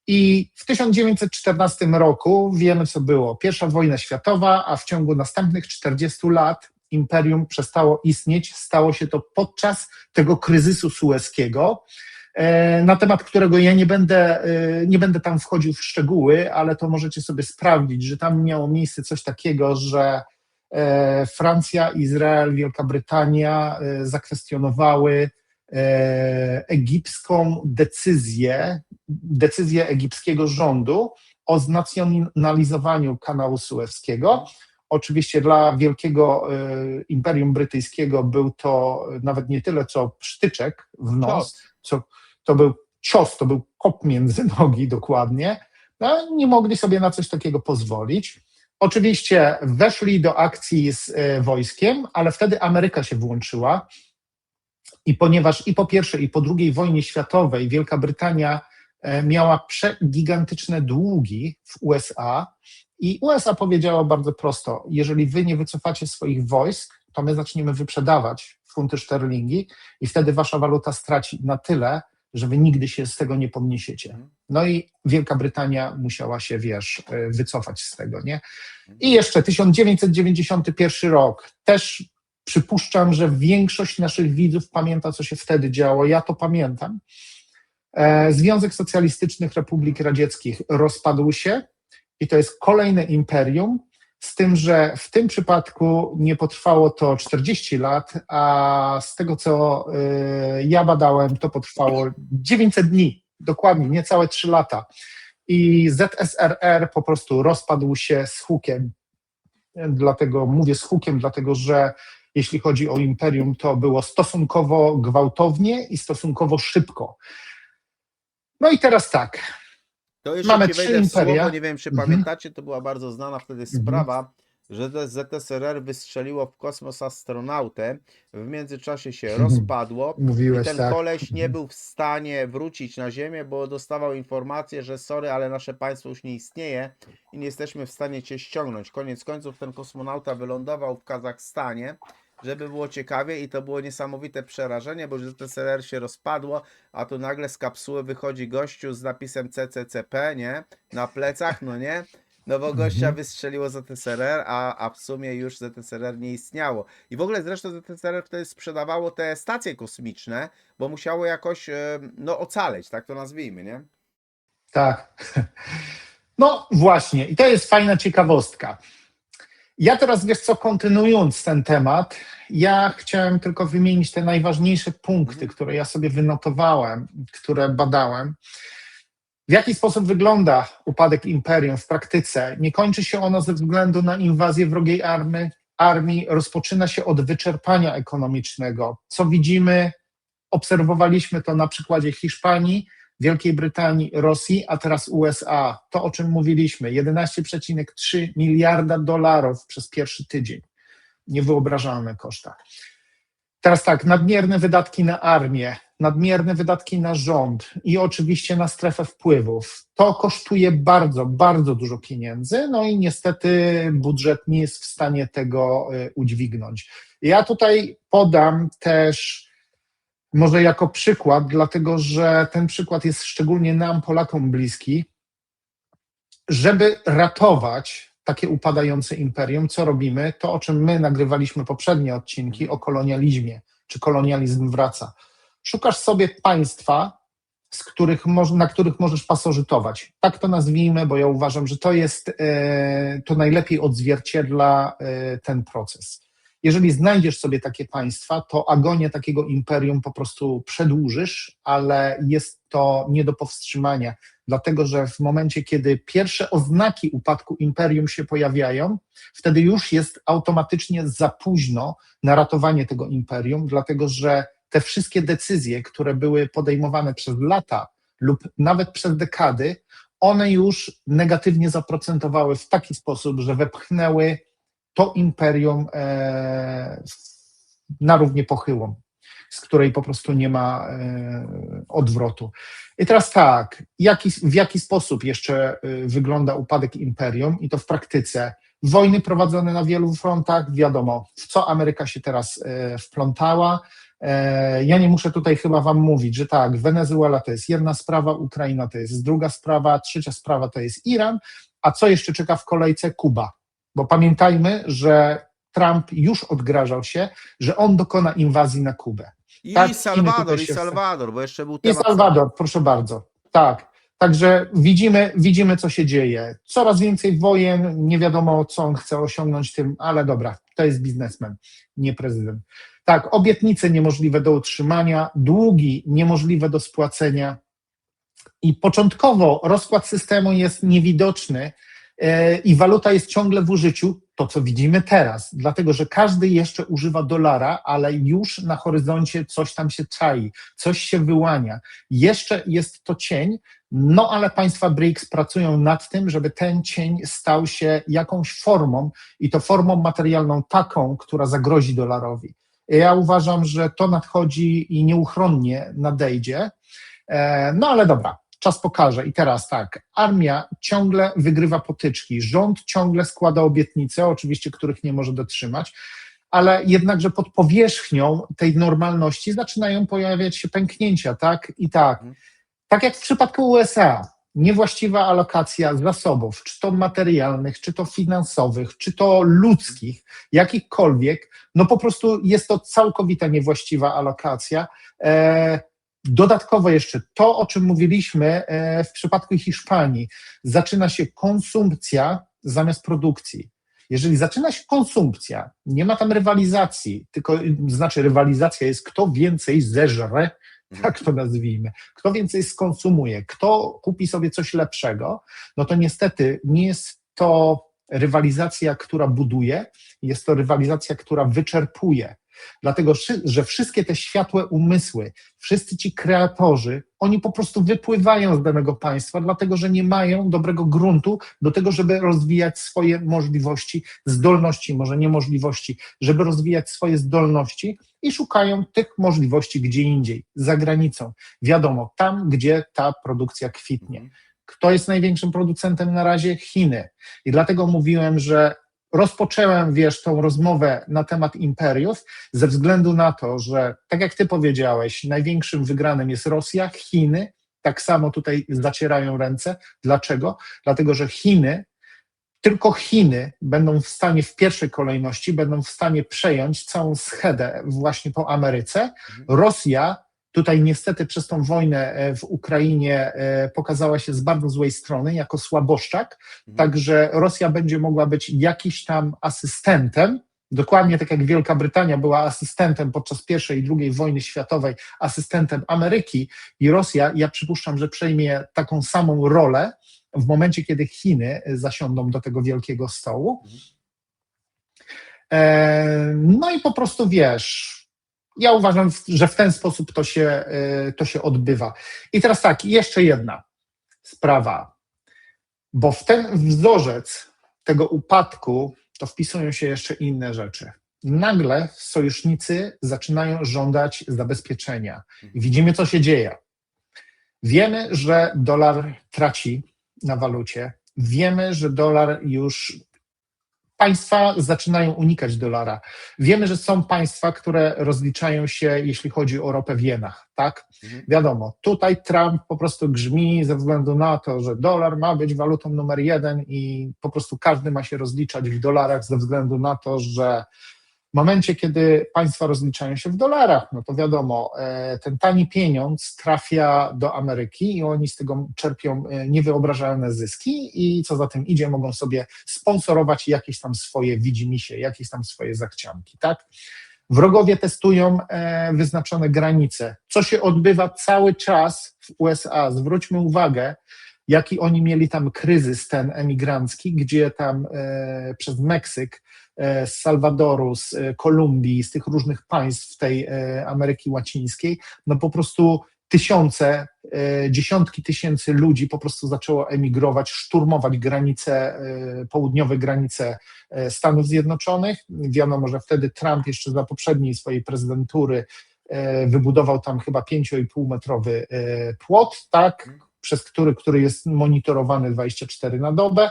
I w 1914 roku wiemy, co było. Pierwsza wojna światowa, a w ciągu następnych 40 lat imperium przestało istnieć. Stało się to podczas tego kryzysu sueskiego, na temat którego ja nie będę tam wchodził w szczegóły, ale to możecie sobie sprawdzić, że tam miało miejsce coś takiego, że Francja, Izrael, Wielka Brytania zakwestionowały egipską decyzję egipskiego rządu o znacjonalizowaniu kanału sueskiego. Oczywiście dla wielkiego Imperium Brytyjskiego był to nawet nie tyle co psztyczek w nos, co to był cios, to był kop między nogi dokładnie. No, nie mogli sobie na coś takiego pozwolić. Oczywiście weszli do akcji z wojskiem, ale wtedy Ameryka się włączyła i ponieważ i po I i po II wojnie światowej Wielka Brytania miała przegigantyczne długi w USA i USA powiedziała bardzo prosto, jeżeli wy nie wycofacie swoich wojsk, to my zaczniemy wyprzedawać funty szterlingi i wtedy wasza waluta straci na tyle, że wy nigdy się z tego nie podniesiecie. No i Wielka Brytania musiała się, wycofać z tego, nie? I jeszcze 1991 rok. Też przypuszczam, że większość naszych widzów pamięta, co się wtedy działo. Ja to pamiętam. Związek Socjalistycznych Republik Radzieckich rozpadł się i to jest kolejne imperium, z tym, że w tym przypadku nie potrwało to 40 lat, a z tego, co ja badałem, to potrwało 900 dni, dokładnie, niecałe 3 lata. I ZSRR po prostu rozpadł się z hukiem. Dlatego mówię z hukiem, dlatego że jeśli chodzi o imperium, to było stosunkowo gwałtownie i stosunkowo szybko. No i teraz tak. To jeszcze Mamy ci 3 wejdę w imperia. słowo, nie wiem czy pamiętacie, to była bardzo znana wtedy sprawa, że ZSRR wystrzeliło w kosmos astronautę, w międzyczasie się rozpadło Mówiłeś, i ten tak. koleś nie był w stanie wrócić na Ziemię, bo dostawał informację, że sorry, ale nasze państwo już nie istnieje i nie jesteśmy w stanie cię ściągnąć. Koniec końców ten kosmonauta wylądował w Kazachstanie, żeby było ciekawie i to było niesamowite przerażenie, bo ZSRR się rozpadło, a tu nagle z kapsuły wychodzi gościu z napisem CCCP, nie? Na plecach, no nie? No bo gościa wystrzeliło ZSRR, a w sumie już ZSRR nie istniało. I w ogóle zresztą ZSRR wtedy sprzedawało te stacje kosmiczne, bo musiało jakoś, no ocaleć, tak to nazwijmy, nie? Tak. No właśnie, i to jest fajna ciekawostka. Ja teraz, wiesz co, kontynuując ten temat, ja chciałem tylko wymienić te najważniejsze punkty, które ja sobie wynotowałem, które badałem. W jaki sposób wygląda upadek imperium w praktyce? Nie kończy się ono ze względu na inwazję wrogiej armii, rozpoczyna się od wyczerpania ekonomicznego. Co widzimy, obserwowaliśmy to na przykładzie Hiszpanii, Wielkiej Brytanii, Rosji, a teraz USA. To, o czym mówiliśmy, 11,3 miliarda dolarów przez pierwszy tydzień. Niewyobrażalne koszta. Teraz tak, nadmierne wydatki na armię, nadmierne wydatki na rząd i oczywiście na strefę wpływów. To kosztuje bardzo, bardzo dużo pieniędzy, no i niestety budżet nie jest w stanie tego udźwignąć. Ja tutaj podam też może jako przykład, dlatego że ten przykład jest szczególnie nam, Polakom, bliski. Żeby ratować takie upadające imperium, co robimy? To, o czym my nagrywaliśmy poprzednie odcinki o kolonializmie, czy kolonializm wraca. Szukasz sobie państwa, na których możesz pasożytować. Tak to nazwijmy, bo ja uważam, że to najlepiej odzwierciedla ten proces. Jeżeli znajdziesz sobie takie państwa, to agonię takiego imperium po prostu przedłużysz, ale jest to nie do powstrzymania, dlatego że w momencie, kiedy pierwsze oznaki upadku imperium się pojawiają, wtedy już jest automatycznie za późno na ratowanie tego imperium, dlatego że te wszystkie decyzje, które były podejmowane przez lata lub nawet przez dekady, one już negatywnie zaprocentowały w taki sposób, że wepchnęły to imperium na równię pochyłą, z której po prostu nie ma odwrotu. I teraz tak, w jaki sposób jeszcze wygląda upadek imperium i to w praktyce? Wojny prowadzone na wielu frontach, wiadomo, w co Ameryka się teraz wplątała. Ja nie muszę tutaj chyba wam mówić, że tak, Wenezuela to jest jedna sprawa, Ukraina to jest druga sprawa, trzecia sprawa to jest Iran, a co jeszcze czeka w kolejce? Kuba. Bo pamiętajmy, że Trump już odgrażał się, że on dokona inwazji na Kubę. I Tak, Salwador, bo jeszcze był I temat. Salwador, proszę bardzo. Tak. Także widzimy, co się dzieje. Coraz więcej wojen, nie wiadomo, co on chce osiągnąć tym, ale dobra, to jest biznesmen, nie prezydent. Tak, obietnice niemożliwe do utrzymania, długi niemożliwe do spłacenia i początkowo rozkład systemu jest niewidoczny i waluta jest ciągle w użyciu, to co widzimy teraz, dlatego że każdy jeszcze używa dolara, ale już na horyzoncie coś tam się czai, coś się wyłania. Jeszcze jest to cień, no ale państwa BRICS pracują nad tym, żeby ten cień stał się jakąś formą i to formą materialną taką, która zagrozi dolarowi. Ja uważam, że to nadchodzi i nieuchronnie nadejdzie, no ale dobra. Czas pokaże. I teraz tak, armia ciągle wygrywa potyczki, rząd ciągle składa obietnice, oczywiście których nie może dotrzymać, ale jednakże pod powierzchnią tej normalności zaczynają pojawiać się pęknięcia, tak? I tak. Tak jak w przypadku USA, niewłaściwa alokacja zasobów, czy to materialnych, czy to finansowych, czy to ludzkich, jakichkolwiek, no po prostu jest to całkowita niewłaściwa alokacja. Dodatkowo jeszcze to, o czym mówiliśmy w przypadku Hiszpanii, zaczyna się konsumpcja zamiast produkcji. Jeżeli zaczyna się konsumpcja, nie ma tam rywalizacji, tylko znaczy rywalizacja jest kto więcej zeżre, tak to nazwijmy, kto więcej skonsumuje, kto kupi sobie coś lepszego, no to niestety nie jest to rywalizacja, która buduje, jest to rywalizacja, która wyczerpuje. Dlatego, że wszystkie te światłe umysły, wszyscy ci kreatorzy, oni po prostu wypływają z danego państwa, dlatego że nie mają dobrego gruntu do tego, żeby rozwijać swoje możliwości, zdolności, może nie możliwości, żeby rozwijać swoje zdolności i szukają tych możliwości gdzie indziej, za granicą. Wiadomo, tam, gdzie ta produkcja kwitnie. Kto jest największym producentem na razie? Chiny. I dlatego mówiłem, że rozpocząłem, tą rozmowę na temat imperiów ze względu na to, że tak jak ty powiedziałeś, największym wygranym jest Rosja, Chiny, tak samo tutaj zacierają ręce. Dlaczego? Dlatego, że tylko Chiny będą w stanie w pierwszej kolejności, będą w stanie przejąć całą schedę właśnie po Ameryce. Rosja tutaj niestety przez tą wojnę w Ukrainie pokazała się z bardzo złej strony, jako słaboszczak, także Rosja będzie mogła być jakiś tam asystentem, dokładnie tak jak Wielka Brytania była asystentem podczas I i II wojny światowej, asystentem Ameryki, i Rosja, ja przypuszczam, że przejmie taką samą rolę w momencie, kiedy Chiny zasiądą do tego wielkiego stołu. No i po prostu wiesz, ja uważam, że w ten sposób to się odbywa. I teraz tak, jeszcze jedna sprawa, bo w ten wzorzec tego upadku to wpisują się jeszcze inne rzeczy. Nagle sojusznicy zaczynają żądać zabezpieczenia. I widzimy, co się dzieje. Wiemy, że dolar traci na walucie. Wiemy, że dolar już... Państwa zaczynają unikać dolara. Wiemy, że są państwa, które rozliczają się, jeśli chodzi o ropę, w jenach, tak? Wiadomo, tutaj Trump po prostu grzmi ze względu na to, że dolar ma być walutą numer 1 i po prostu każdy ma się rozliczać w dolarach ze względu na to, że w momencie, kiedy państwa rozliczają się w dolarach, no to wiadomo, ten tani pieniądz trafia do Ameryki i oni z tego czerpią niewyobrażalne zyski i co za tym idzie, mogą sobie sponsorować jakieś tam swoje widzimisię, jakieś tam swoje zachcianki, tak? Wrogowie testują wyznaczone granice, co się odbywa cały czas w USA. Zwróćmy uwagę, jaki oni mieli tam kryzys ten emigrancki, gdzie tam przez Meksyk, z Salwadoru, z Kolumbii, z tych różnych państw tej Ameryki Łacińskiej, no po prostu tysiące, dziesiątki tysięcy ludzi po prostu zaczęło emigrować, szturmować granice, południowe granice Stanów Zjednoczonych. Wiadomo, że wtedy Trump jeszcze za poprzedniej swojej prezydentury wybudował tam chyba 5,5-metrowy płot, tak, przez który jest monitorowany 24 na dobę.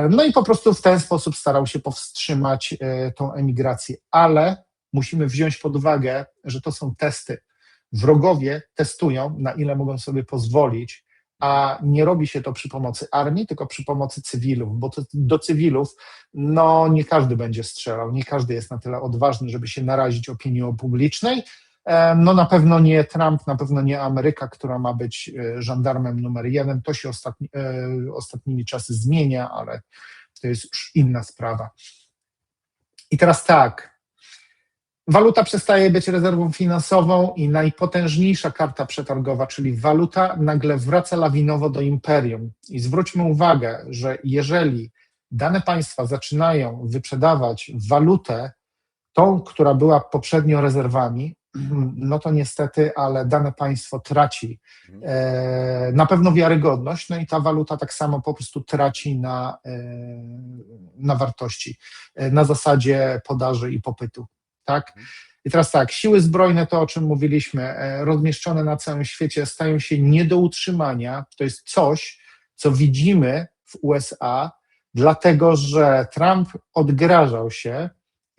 No i po prostu w ten sposób starał się powstrzymać tą emigrację, ale musimy wziąć pod uwagę, że to są testy. Wrogowie testują, na ile mogą sobie pozwolić, a nie robi się to przy pomocy armii, tylko przy pomocy cywilów, bo to do cywilów no nie każdy będzie strzelał, nie każdy jest na tyle odważny, żeby się narazić opinii publicznej. No na pewno nie Trump, na pewno nie Ameryka, która ma być żandarmem numer 1. To się ostatnimi czasy zmienia, ale to jest już inna sprawa. I teraz tak, waluta przestaje być rezerwą finansową i najpotężniejsza karta przetargowa, czyli waluta, nagle wraca lawinowo do imperium. I zwróćmy uwagę, że jeżeli dane państwa zaczynają wyprzedawać walutę, tą, która była poprzednio rezerwami, no to niestety, ale dane państwo traci na pewno wiarygodność, no i ta waluta tak samo po prostu traci na wartości, na zasadzie podaży i popytu, tak? I teraz tak, siły zbrojne, to o czym mówiliśmy, rozmieszczone na całym świecie, stają się nie do utrzymania. To jest coś, co widzimy w USA, dlatego że Trump odgrażał się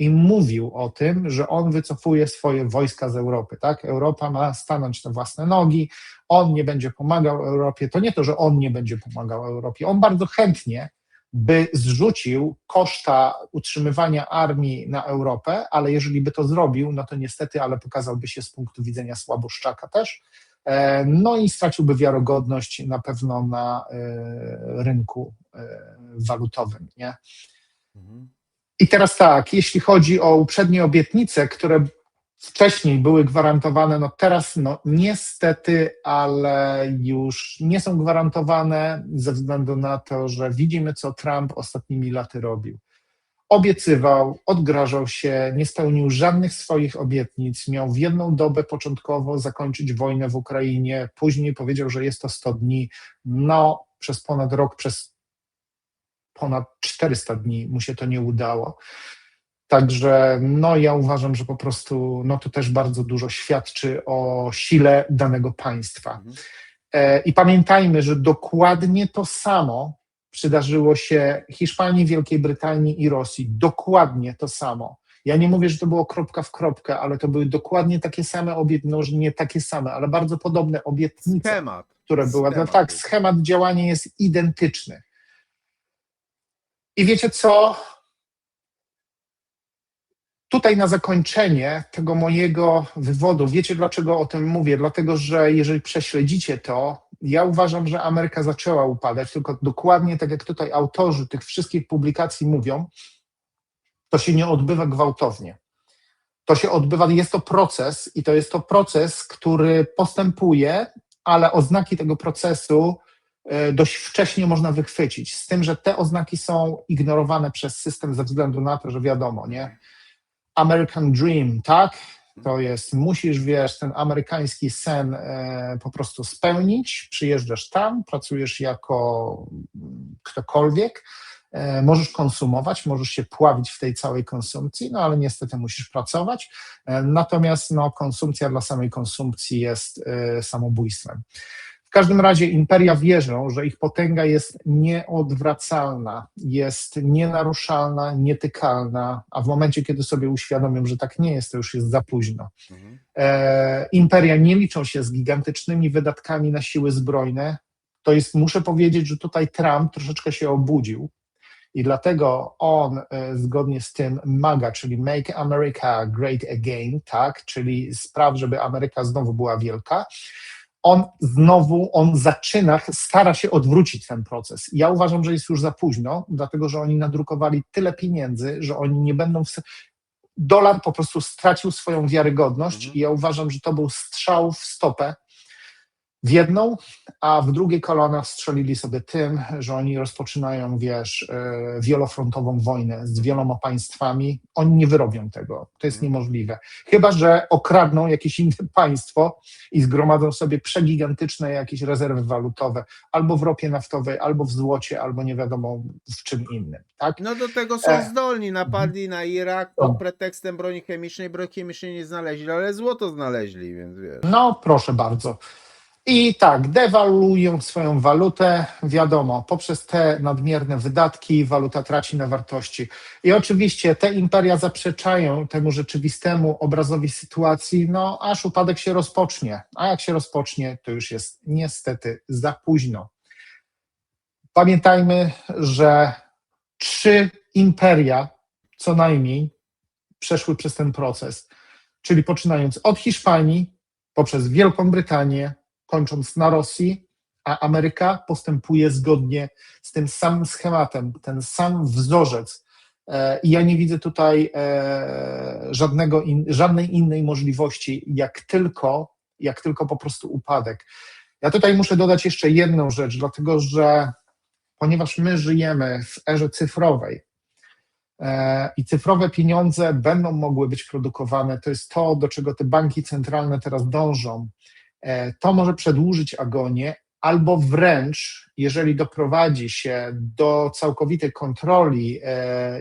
i mówił o tym, że on wycofuje swoje wojska z Europy, tak? Europa ma stanąć na własne nogi, on nie będzie pomagał Europie. To nie to, że on nie będzie pomagał Europie, on bardzo chętnie by zrzucił koszta utrzymywania armii na Europę, ale jeżeli by to zrobił, no to niestety, ale pokazałby się z punktu widzenia słaboszczaka też, no i straciłby wiarygodność na pewno na rynku walutowym, nie? I teraz tak, jeśli chodzi o uprzednie obietnice, które wcześniej były gwarantowane, no teraz no niestety, ale już nie są gwarantowane ze względu na to, że widzimy, co Trump ostatnimi laty robił. Obiecywał, odgrażał się, nie spełnił żadnych swoich obietnic, miał w jedną dobę początkowo zakończyć wojnę w Ukrainie, później powiedział, że jest to 100 dni, no przez ponad rok, przez ponad 400 dni mu się to nie udało. Także no ja uważam, że po prostu no to też bardzo dużo świadczy o sile danego państwa. I pamiętajmy, że dokładnie to samo przydarzyło się Hiszpanii, Wielkiej Brytanii i Rosji. Dokładnie to samo. Ja nie mówię, że to było kropka w kropkę, ale to były dokładnie takie same obietnice, no, nie takie same, ale bardzo podobne obietnice, które były. No tak, schemat działania jest identyczny. I wiecie co? Tutaj na zakończenie tego mojego wywodu, wiecie dlaczego o tym mówię? Dlatego, że jeżeli prześledzicie to, ja uważam, że Ameryka zaczęła upadać, tylko dokładnie tak jak tutaj autorzy tych wszystkich publikacji mówią, to się nie odbywa gwałtownie. To się odbywa, jest to proces i to jest to proces, który postępuje, ale oznaki tego procesu dość wcześnie można wychwycić. Z tym, że te oznaki są ignorowane przez system ze względu na to, że wiadomo, nie? American Dream, tak? To jest, musisz, wiesz, ten amerykański sen po prostu spełnić, przyjeżdżasz tam, pracujesz jako ktokolwiek, możesz konsumować, możesz się pławić w tej całej konsumpcji, no ale niestety musisz pracować, natomiast no, konsumpcja dla samej konsumpcji jest samobójstwem. W każdym razie imperia wierzą, że ich potęga jest nieodwracalna, jest nienaruszalna, nietykalna, a w momencie, kiedy sobie uświadomią, że tak nie jest, to już jest za późno. Imperia nie liczą się z gigantycznymi wydatkami na siły zbrojne. To jest, muszę powiedzieć, że tutaj Trump troszeczkę się obudził i dlatego on zgodnie z tym MAGA, czyli Make America Great Again, tak, czyli spraw, żeby Ameryka znowu była wielka, on zaczyna, stara się odwrócić ten proces. Ja uważam, że jest już za późno, dlatego że oni nadrukowali tyle pieniędzy, że oni nie będą. Dolar po prostu stracił swoją wiarygodność i ja uważam, że to był strzał w stopę w jedną, a w drugie kolana strzelili sobie tym, że oni rozpoczynają, wiesz, wielofrontową wojnę z wieloma państwami. Oni nie wyrobią tego. To jest niemożliwe. Chyba że okradną jakieś inne państwo i zgromadzą sobie przegigantyczne jakieś rezerwy walutowe, albo w ropie naftowej, albo w złocie, albo nie wiadomo w czym innym. Tak? No do tego są zdolni. Napadli na Irak pod pretekstem broni chemicznej. Broni chemicznej nie znaleźli, ale złoto znaleźli, więc wiesz. No proszę bardzo. I tak, dewaluują swoją walutę, wiadomo, poprzez te nadmierne wydatki waluta traci na wartości. I oczywiście te imperia zaprzeczają temu rzeczywistemu obrazowi sytuacji, no aż upadek się rozpocznie. A jak się rozpocznie, to już jest niestety za późno. Pamiętajmy, że 3 imperia co najmniej przeszły przez ten proces, czyli poczynając od Hiszpanii, poprzez Wielką Brytanię, kończąc na Rosji, a Ameryka postępuje zgodnie z tym samym schematem, ten sam wzorzec. I ja nie widzę tutaj żadnej innej możliwości, jak tylko po prostu upadek. Ja tutaj muszę dodać jeszcze jedną rzecz, dlatego że ponieważ my żyjemy w erze cyfrowej i cyfrowe pieniądze będą mogły być produkowane, to jest to, do czego te banki centralne teraz dążą, to może przedłużyć agonię, albo wręcz, jeżeli doprowadzi się do całkowitej kontroli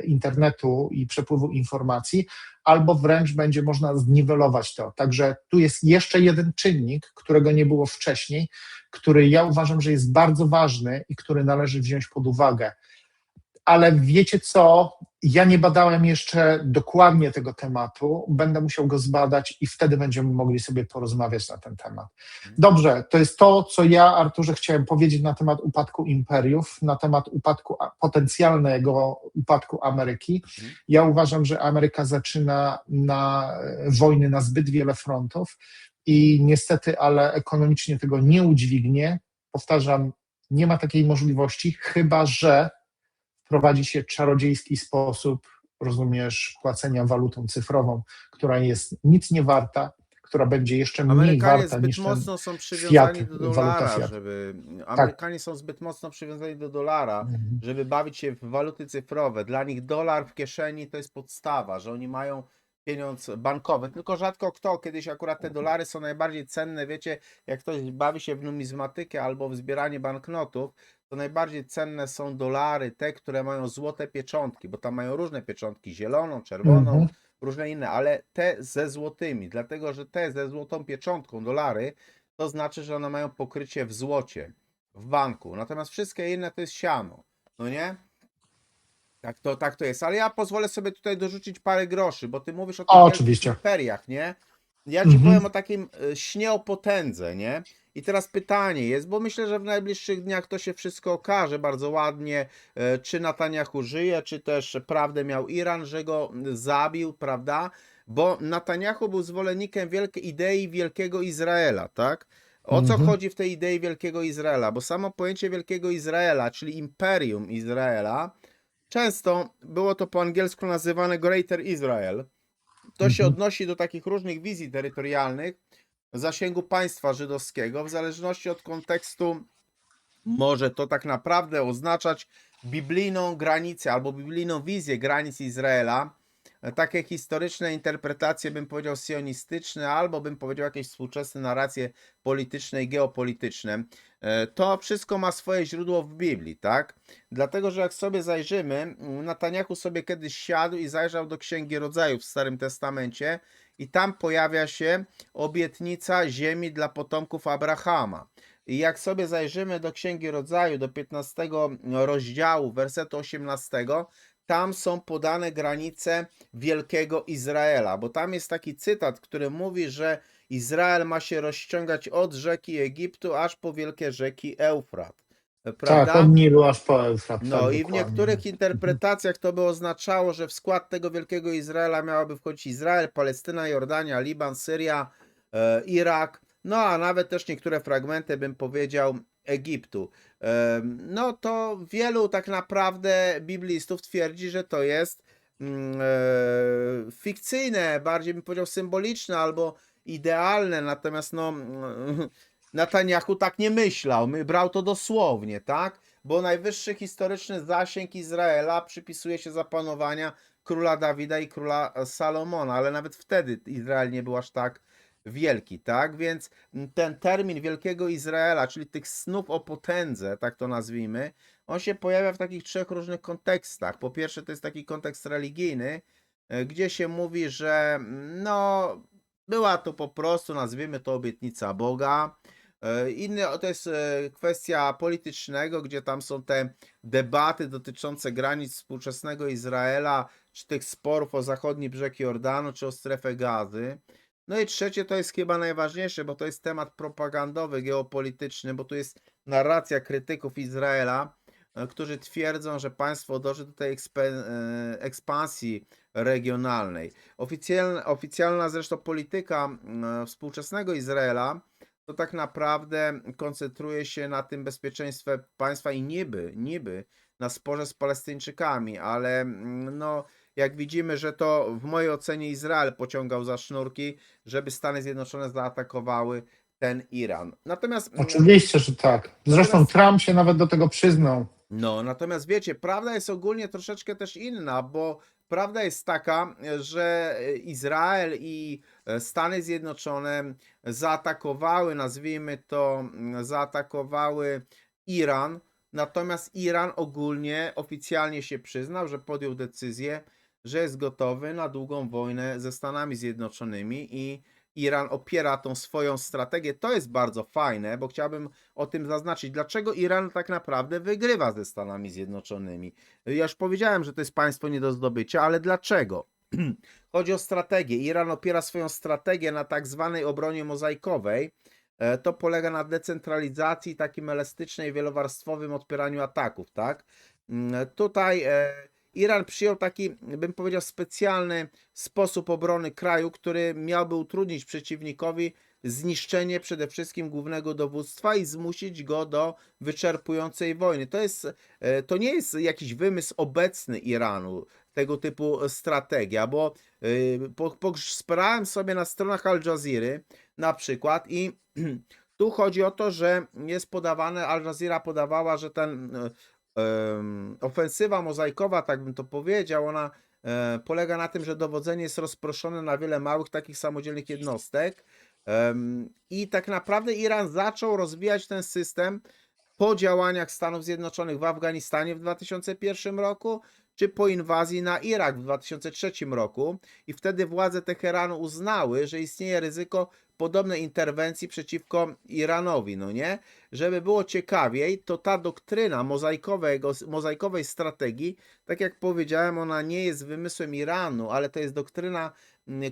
internetu i przepływu informacji, albo wręcz będzie można zniwelować to. Także tu jest jeszcze jeden czynnik, którego nie było wcześniej, który ja uważam, że jest bardzo ważny i który należy wziąć pod uwagę. Ale wiecie co, ja nie badałem jeszcze dokładnie tego tematu, będę musiał go zbadać i wtedy będziemy mogli sobie porozmawiać na ten temat. Dobrze, to jest to, co ja, Arturze, chciałem powiedzieć na temat upadku imperiów, na temat potencjalnego upadku Ameryki. Ja uważam, że Ameryka zaczyna wojny na zbyt wiele frontów i niestety, ale ekonomicznie tego nie udźwignie. Powtarzam, nie ma takiej możliwości, chyba że wprowadzi się czarodziejski sposób, rozumiesz, płacenia walutą cyfrową, która jest nic nie warta, która będzie jeszcze mniej warta niż mocno są przywiązani do dolara, fiat. Amerykanie są zbyt mocno przywiązani do dolara, żeby bawić się w waluty cyfrowe. Dla nich dolar w kieszeni to jest podstawa, że oni mają pieniądz bankowy, tylko rzadko kto, kiedyś akurat te dolary są najbardziej cenne, wiecie, jak ktoś bawi się w numizmatykę albo w zbieranie banknotów, to najbardziej cenne są dolary, te, które mają złote pieczątki, bo tam mają różne pieczątki, zieloną, czerwoną, różne inne, ale te ze złotymi, dlatego że te ze złotą pieczątką, dolary, to znaczy, że one mają pokrycie w złocie, w banku, natomiast wszystkie inne to jest siano, no nie? Tak to jest, ale ja pozwolę sobie tutaj dorzucić parę groszy, bo ty mówisz o tych wielkich imperiach, nie? Ja ci powiem o takim śnie o potędze, nie? I teraz pytanie jest, bo myślę, że w najbliższych dniach to się wszystko okaże bardzo ładnie, czy Netanyahu żyje, czy też prawdę miał Iran, że go zabił, prawda? Bo Netanyahu był zwolennikiem wielkiej idei Wielkiego Izraela, tak? O co Mhm. chodzi w tej idei Wielkiego Izraela? Bo samo pojęcie Wielkiego Izraela, czyli Imperium Izraela, często było to po angielsku nazywane Greater Israel. To się Mhm. odnosi do takich różnych wizji terytorialnych zasięgu państwa żydowskiego. W zależności od kontekstu może to tak naprawdę oznaczać biblijną granicę albo biblijną wizję granic Izraela. Takie historyczne interpretacje, bym powiedział, sionistyczne, albo bym powiedział jakieś współczesne narracje polityczne i geopolityczne. To wszystko ma swoje źródło w Biblii, tak? Dlatego, że jak sobie zajrzymy, Netanyahu sobie kiedyś siadł i zajrzał do Księgi Rodzaju w Starym Testamencie i tam pojawia się obietnica ziemi dla potomków Abrahama. I jak sobie zajrzymy do Księgi Rodzaju, do 15 rozdziału, wersetu 18, tam są podane granice Wielkiego Izraela, bo tam jest taki cytat, który mówi, że Izrael ma się rozciągać od rzeki Egiptu aż po wielkie rzeki Eufrat. Tak, od Prawda? Nilu aż po Eufrat, tak No i w dokładnie. niektórych Mhm. interpretacjach to by oznaczało, że w skład tego Wielkiego Izraela miałaby wchodzić Izrael, Palestyna, Jordania, Liban, Syria, Irak, no a nawet też niektóre fragmenty, bym powiedział, Egiptu. No to wielu tak naprawdę biblistów twierdzi, że to jest fikcyjne, bardziej bym powiedział symboliczne albo idealne, natomiast no Netanyahu tak nie myślał, brał to dosłownie, tak? Bo najwyższy historyczny zasięg Izraela przypisuje się za panowania króla Dawida i króla Salomona, ale nawet wtedy Izrael nie był aż tak wielki, tak? Więc ten termin Wielkiego Izraela, czyli tych snów o potędze, tak to nazwijmy, on się pojawia w takich trzech różnych kontekstach. Po pierwsze, to jest taki kontekst religijny, gdzie się mówi, że no, była to po prostu, nazwijmy to, obietnica Boga. Inny to jest kwestia politycznego, gdzie tam są te debaty dotyczące granic współczesnego Izraela, czy tych sporów o zachodni brzeg Jordanu, czy o strefę Gazy. No i trzecie to jest chyba najważniejsze, bo to jest temat propagandowy, geopolityczny, bo tu jest narracja krytyków Izraela, którzy twierdzą, że państwo dąży do tej ekspansji regionalnej. Oficjalna zresztą polityka współczesnego Izraela to tak naprawdę koncentruje się na tym bezpieczeństwie państwa i niby na sporze z Palestyńczykami, ale no, jak widzimy, że to w mojej ocenie Izrael pociągał za sznurki, żeby Stany Zjednoczone zaatakowały ten Iran. Natomiast, Oczywiście, że tak. Zresztą natomiast Trump się nawet do tego przyznał. no, natomiast wiecie, prawda jest ogólnie troszeczkę też inna, bo prawda jest taka, że Izrael i Stany Zjednoczone zaatakowały, nazwijmy to, zaatakowały Iran, natomiast Iran ogólnie oficjalnie się przyznał, że podjął decyzję, że jest gotowy na długą wojnę ze Stanami Zjednoczonymi i Iran opiera tą swoją strategię. To jest bardzo fajne, bo chciałbym o tym zaznaczyć, dlaczego Iran tak naprawdę wygrywa ze Stanami Zjednoczonymi. Ja już powiedziałem, że to jest państwo nie do zdobycia, ale dlaczego? Chodzi o strategię. Iran opiera swoją strategię na tak zwanej obronie mozaikowej. To polega na decentralizacji, takim elastycznej, wielowarstwowym odpieraniu ataków, tak? Tutaj Iran przyjął taki, bym powiedział, specjalny sposób obrony kraju, który miałby utrudnić przeciwnikowi zniszczenie przede wszystkim głównego dowództwa i zmusić go do wyczerpującej wojny. To nie jest jakiś wymysł obecny Iranu, tego typu strategia, bo sprawdzałem sobie na stronach Al Jazeera na przykład i tu chodzi o to, że jest podawane, Al Jazeera podawała, że ten ofensywa mozaikowa, tak bym to powiedział, ona polega na tym, że dowodzenie jest rozproszone na wiele małych, takich samodzielnych jednostek. I tak naprawdę Iran zaczął rozwijać ten system po działaniach Stanów Zjednoczonych w Afganistanie w 2001 roku, czy po inwazji na Irak w 2003 roku. I wtedy władze Teheranu uznały, że istnieje ryzyko podobnej interwencji przeciwko Iranowi, no nie? Żeby było ciekawiej, to ta doktryna mozaikowej strategii, tak jak powiedziałem, ona nie jest wymysłem Iranu, ale to jest doktryna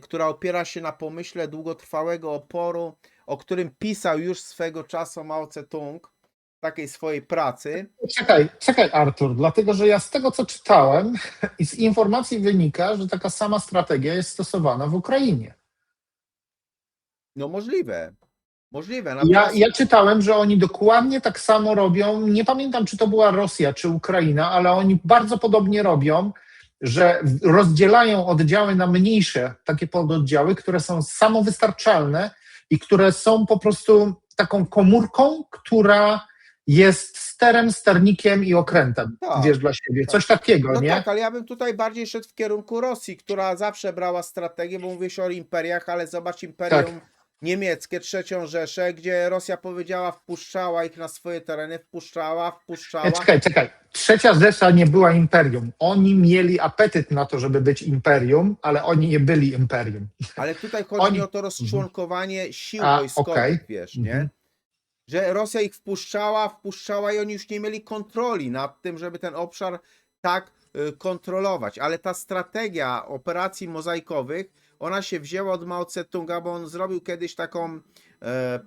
która opiera się na pomyśle długotrwałego oporu, o którym pisał już swego czasu Mao Tse-tung w takiej swojej pracy. Czekaj, Artur, dlatego że ja z tego, co czytałem i z informacji wynika, że taka sama strategia jest stosowana w Ukrainie. No możliwe, możliwe. Ja, Natomiast ja czytałem, że oni dokładnie tak samo robią. Nie pamiętam, czy to była Rosja, czy Ukraina, ale oni bardzo podobnie robią, że rozdzielają oddziały na mniejsze takie pododdziały, które są samowystarczalne i które są po prostu taką komórką, która jest sterem, sternikiem i okrętem, tak, wiesz, dla siebie. tak. Coś takiego, No nie? tak, ale ja bym tutaj bardziej szedł w kierunku Rosji, która zawsze brała strategię, bo mówisz o imperiach, ale zobacz imperium Tak. niemieckie, trzecią Rzeszę, gdzie Rosja powiedziała, wpuszczała ich na swoje tereny, wpuszczała. Czekaj. Trzecia Rzesza nie była imperium. Oni mieli apetyt na to, żeby być imperium, ale oni nie byli imperium. Ale tutaj chodzi mi Oni... o to rozczłonkowanie sił A, wojskowych, okej. wiesz, nie? Że Rosja ich wpuszczała i oni już nie mieli kontroli nad tym, żeby ten obszar tak kontrolować. Ale ta strategia operacji mozaikowych, ona się wzięła od Mao Tse-tunga, bo on zrobił kiedyś taką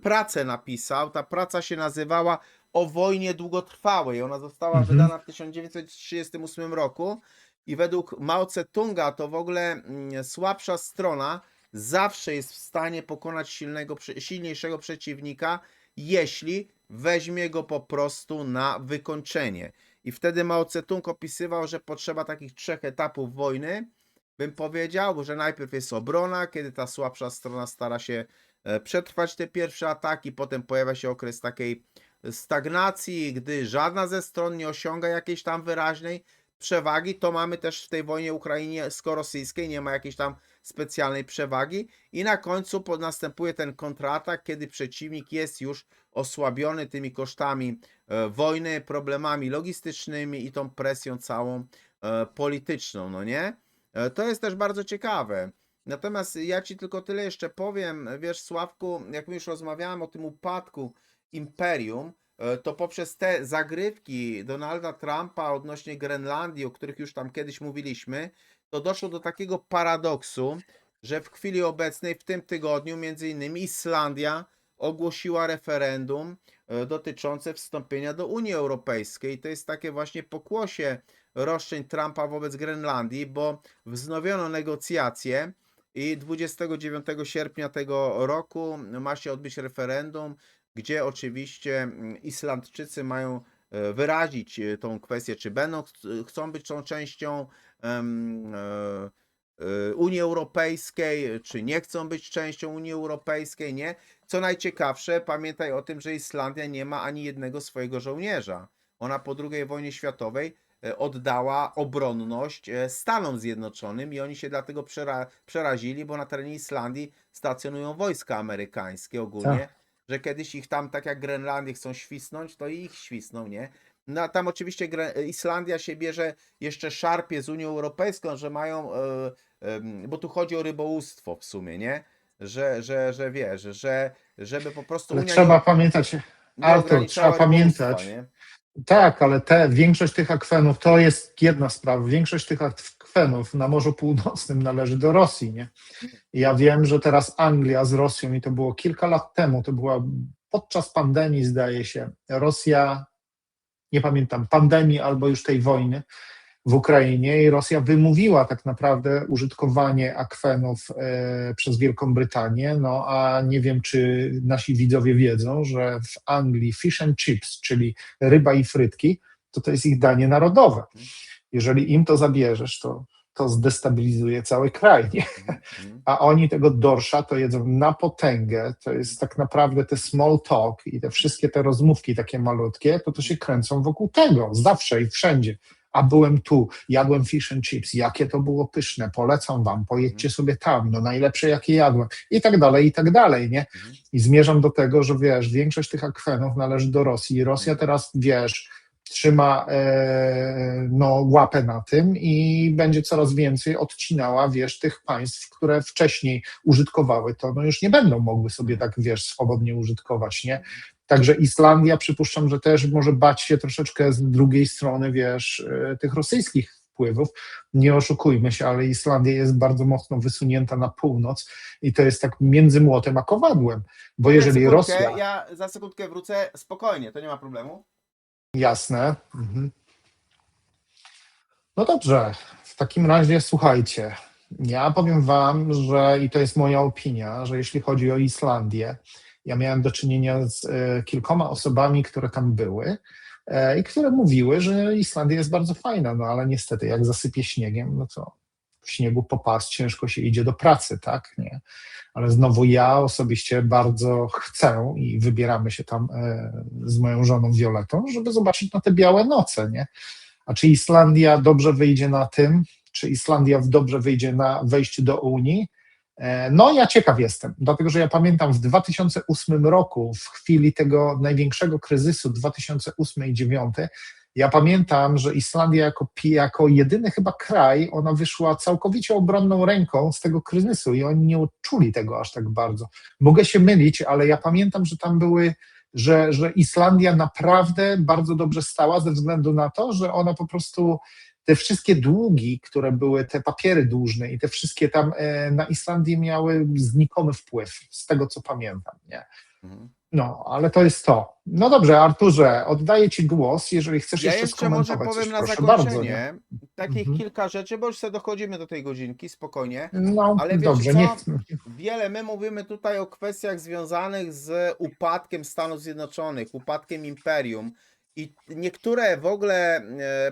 pracę, napisał. Ta praca się nazywała O wojnie długotrwałej. Ona została wydana w 1938 roku i według Mao Tse-tunga to w ogóle słabsza strona zawsze jest w stanie pokonać silniejszego przeciwnika, jeśli weźmie go po prostu na wykończenie. I wtedy Mao Tse-tung opisywał, że potrzeba takich 3 etapów wojny. Bym powiedział, że najpierw jest obrona, kiedy ta słabsza strona stara się przetrwać te pierwsze ataki, potem pojawia się okres takiej stagnacji, gdy żadna ze stron nie osiąga jakiejś tam wyraźnej przewagi, to mamy też w tej wojnie ukraińsko-rosyjskiej, nie ma jakiejś tam specjalnej przewagi i na końcu następuje ten kontratak, kiedy przeciwnik jest już osłabiony tymi kosztami wojny, problemami logistycznymi i tą presją całą polityczną, no nie? To jest też bardzo ciekawe. Natomiast ja Ci tylko tyle jeszcze powiem, wiesz Sławku, jak my już rozmawiałem o tym upadku imperium, to poprzez te zagrywki Donalda Trumpa odnośnie Grenlandii, o których już tam kiedyś mówiliśmy, to doszło do takiego paradoksu, że w chwili obecnej, w tym tygodniu, między innymi Islandia ogłosiła referendum dotyczące wstąpienia do Unii Europejskiej. To jest takie właśnie pokłosie roszczeń Trumpa wobec Grenlandii, bo wznowiono negocjacje i 29 sierpnia tego roku ma się odbyć referendum, gdzie oczywiście Islandczycy mają wyrazić tą kwestię, czy chcą być tą częścią Unii Europejskiej, czy nie chcą być częścią Unii Europejskiej, nie? Co najciekawsze, pamiętaj o tym, że Islandia nie ma ani jednego swojego żołnierza. Ona po II wojnie światowej oddała obronność Stanom Zjednoczonym i oni się dlatego przerazili, bo na terenie Islandii stacjonują wojska amerykańskie ogólnie, Tak. że kiedyś ich tam, tak jak Grenlandię chcą świsnąć, to i ich świsną, nie? No, tam oczywiście Islandia się bierze, jeszcze szarpie z Unią Europejską, że mają, bo tu chodzi o rybołówstwo w sumie, nie? Że wiesz, że żeby po prostu Ale Unia trzeba pamiętać, nie Artur, trzeba ograniczała rybołówstwa, pamiętać. nie? Tak, ale większość tych akwenów, to jest jedna sprawa, większość tych akwenów na Morzu Północnym należy do Rosji, nie? I ja wiem, że teraz Anglia z Rosją, i to było kilka lat temu, to była podczas pandemii, zdaje się, Rosja, nie pamiętam, pandemii albo już tej wojny w Ukrainie, i Rosja wymówiła tak naprawdę użytkowanie akwenów przez Wielką Brytanię, no a nie wiem, czy nasi widzowie wiedzą, że w Anglii fish and chips, czyli ryba i frytki, to jest ich danie narodowe. Jeżeli im to zabierzesz, to zdestabilizuje cały kraj, nie? A oni tego dorsza to jedzą na potęgę, to jest tak naprawdę te small talk i te wszystkie te rozmówki takie malutkie, to się kręcą wokół tego, zawsze i wszędzie. A byłem tu, jadłem fish and chips, jakie to było pyszne, polecam wam, pojedźcie sobie tam, no najlepsze jakie jadłem, i tak dalej, nie? I zmierzam do tego, że wiesz, większość tych akwenów należy do Rosji i Rosja teraz, wiesz, trzyma no, łapę na tym i będzie coraz więcej odcinała, wiesz, tych państw, które wcześniej użytkowały to, no już nie będą mogły sobie tak, wiesz, swobodnie użytkować, nie? Także Islandia, przypuszczam, że też może bać się troszeczkę z drugiej strony, wiesz, tych rosyjskich wpływów. Nie oszukujmy się, ale Islandia jest bardzo mocno wysunięta na północ i to jest tak między młotem a kowadłem, bo Poczekaj jeżeli sekundkę, Rosja, ja za sekundkę wrócę, spokojnie, to nie ma problemu. jasne, no dobrze, w takim razie słuchajcie, ja powiem wam, że i to jest moja opinia, że jeśli chodzi o Islandię, ja miałem do czynienia z kilkoma osobami, które tam były i które mówiły, że Islandia jest bardzo fajna, no ale niestety jak zasypie śniegiem, no to w śniegu popaść ciężko się idzie do pracy, tak? Nie? Ale znowu ja osobiście bardzo chcę i wybieramy się tam z moją żoną Violetą, żeby zobaczyć na te białe noce, nie? A czy Islandia dobrze wyjdzie na tym? Czy Islandia dobrze wyjdzie na wejściu do Unii? No, ja ciekaw jestem, dlatego że ja pamiętam w 2008 roku, w chwili tego największego kryzysu 2008 i 2009, ja pamiętam, że Islandia jako jedyny chyba kraj, ona wyszła całkowicie obronną ręką z tego kryzysu i oni nie odczuli tego aż tak bardzo. Mogę się mylić, ale ja pamiętam, że tam były że Islandia naprawdę bardzo dobrze stała ze względu na to, że ona po prostu te wszystkie długi, które były, te papiery dłużne i te wszystkie tam na Islandii miały znikomy wpływ, z tego co pamiętam, nie? Mhm. No, ale to jest to. No dobrze, Arturze, oddaję Ci głos, jeżeli chcesz Ja jeszcze jeszcze może skomentować powiem coś, na proszę bardzo, nie? zakończenie takich Mhm. kilka rzeczy, bo już sobie dochodzimy do tej godzinki, spokojnie. No, Ale wiecie dobrze, nie co? chcę. Wiele my mówimy tutaj o kwestiach związanych z upadkiem Stanów Zjednoczonych, upadkiem imperium. I niektóre w ogóle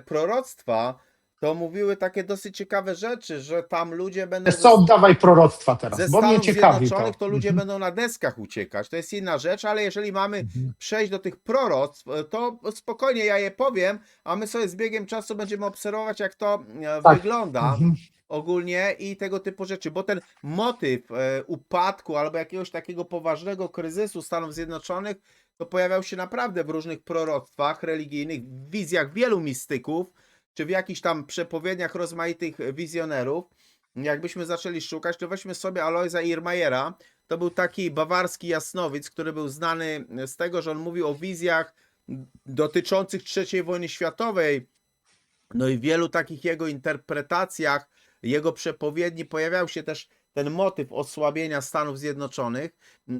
proroctwa to mówiły takie dosyć ciekawe rzeczy, że tam ludzie będą Wiesz co, oddawaj proroctwa ze teraz, bo mnie Stanów ciekawi Zjednoczonych to. to ludzie będą na deskach uciekać. To jest inna rzecz, ale jeżeli mamy Mhm. przejść do tych proroctw, to spokojnie ja je powiem, a my sobie z biegiem czasu będziemy obserwować, jak to Tak. wygląda Mhm. ogólnie i tego typu rzeczy, bo ten motyw upadku albo jakiegoś takiego poważnego kryzysu Stanów Zjednoczonych to pojawiał się naprawdę w różnych proroctwach religijnych, w wizjach wielu mistyków, czy w jakichś tam przepowiedniach rozmaitych wizjonerów. Jakbyśmy zaczęli szukać, to weźmy sobie Alojza Irmajera. To był taki bawarski jasnowic, który był znany z tego, że on mówił o wizjach dotyczących III wojny światowej. No i w wielu takich jego interpretacjach, jego przepowiedni pojawiał się też ten motyw osłabienia Stanów Zjednoczonych.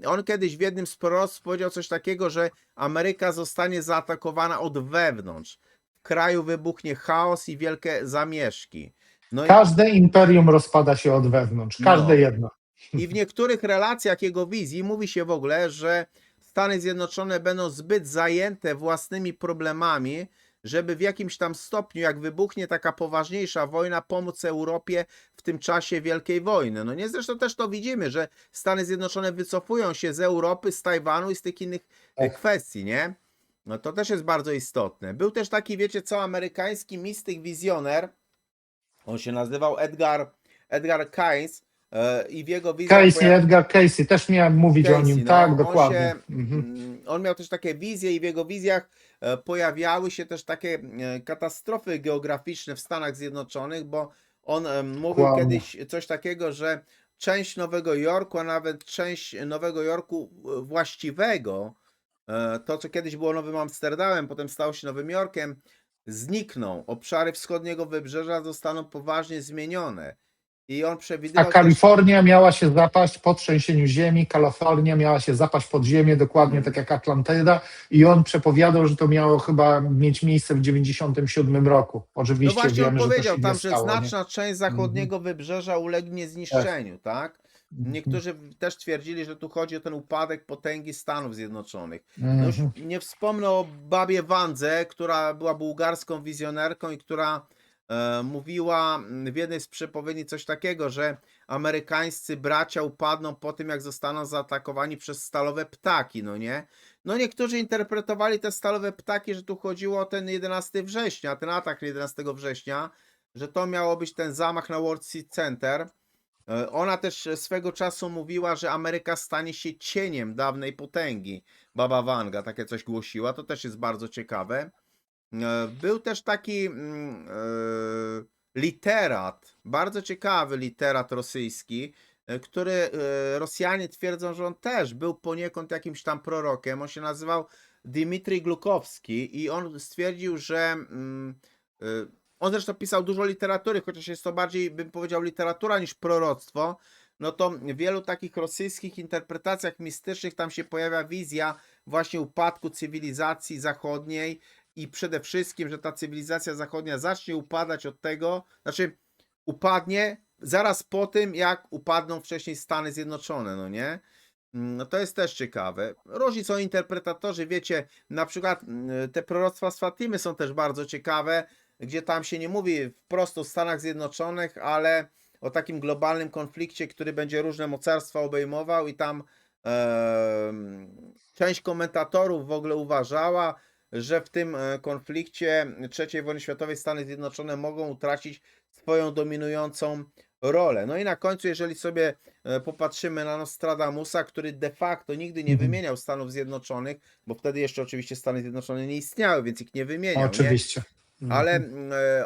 On kiedyś w jednym z proroctw powiedział coś takiego, że Ameryka zostanie zaatakowana od wewnątrz. W kraju wybuchnie chaos i wielkie zamieszki. No i Każde imperium rozpada się od wewnątrz, każde no, jedno. i w niektórych relacjach jego wizji mówi się w ogóle, że Stany Zjednoczone będą zbyt zajęte własnymi problemami, żeby w jakimś tam stopniu, jak wybuchnie taka poważniejsza wojna, pomóc Europie w tym czasie Wielkiej Wojny. No nie, zresztą też to widzimy, że Stany Zjednoczone wycofują się z Europy, z Tajwanu i z tych innych Tak. kwestii, nie? No to też jest bardzo istotne. Był też taki, wiecie co, amerykański mistyk, wizjoner, on się nazywał Edgar Cayce i w jego wizjach Casey, Edgar Casey, też miałem mówić o nim, Casey, tak, no, dokładnie. Mhm. on miał też takie wizje i w jego wizjach pojawiały się też takie katastrofy geograficzne w Stanach Zjednoczonych, bo on mówił Dokładnie. kiedyś coś takiego, że część Nowego Jorku, a nawet część Nowego Jorku właściwego, to co kiedyś było Nowym Amsterdamem, potem stało się Nowym Jorkiem, znikną. Obszary wschodniego wybrzeża zostaną poważnie zmienione. I on A przewidywał też... Kalifornia miała się zapaść po trzęsieniu ziemi, Kalifornia miała się zapaść pod ziemię, dokładnie tak jak Atlantyda i on przepowiadał, że to miało chyba mieć miejsce w 97 roku. No Oczywiście właśnie on wiemy, że to powiedział się nie tam, że stało, nie? znaczna część Mhm. zachodniego wybrzeża ulegnie Tak. zniszczeniu, tak? Mhm. Niektórzy też twierdzili, że tu chodzi o ten upadek potęgi Stanów Zjednoczonych. No już Mhm. nie wspomnę o babie Wandze, która była bułgarską wizjonerką i która mówiła w jednej z przepowiedni coś takiego, że amerykańscy bracia upadną po tym, jak zostaną zaatakowani przez stalowe ptaki, no nie? No niektórzy interpretowali te stalowe ptaki, że tu chodziło o ten 11 września, ten atak 11 września, że to miało być ten zamach na World Trade Center. Ona też swego czasu mówiła, że Ameryka stanie się cieniem dawnej potęgi. Baba Wanga takie coś głosiła, to też jest bardzo ciekawe. Był też taki literat, bardzo ciekawy literat rosyjski, który Rosjanie twierdzą, że on też był poniekąd jakimś tam prorokiem. On się nazywał Dmitrij Glukowski i on stwierdził, że On zresztą pisał dużo literatury, chociaż jest to bardziej, bym powiedział, literatura niż proroctwo. No to w wielu takich rosyjskich interpretacjach mistycznych tam się pojawia wizja właśnie upadku cywilizacji zachodniej i przede wszystkim, że ta cywilizacja zachodnia zacznie upadać od tego, znaczy upadnie zaraz po tym, jak upadną wcześniej Stany Zjednoczone, no nie? No to jest też ciekawe. Różni są interpretatorzy, wiecie, na przykład te proroctwa z Fatimy są też bardzo ciekawe, gdzie tam się nie mówi wprost o Stanach Zjednoczonych, ale o takim globalnym konflikcie, który będzie różne mocarstwa obejmował i tam część komentatorów w ogóle uważała, że w tym konflikcie III wojny światowej Stany Zjednoczone mogą utracić swoją dominującą rolę. No i na końcu, jeżeli sobie popatrzymy na Nostradamusa, który de facto nigdy nie wymieniał Stanów Zjednoczonych, bo wtedy jeszcze oczywiście Stany Zjednoczone nie istniały, więc ich nie wymieniał, nie? Oczywiście. Ale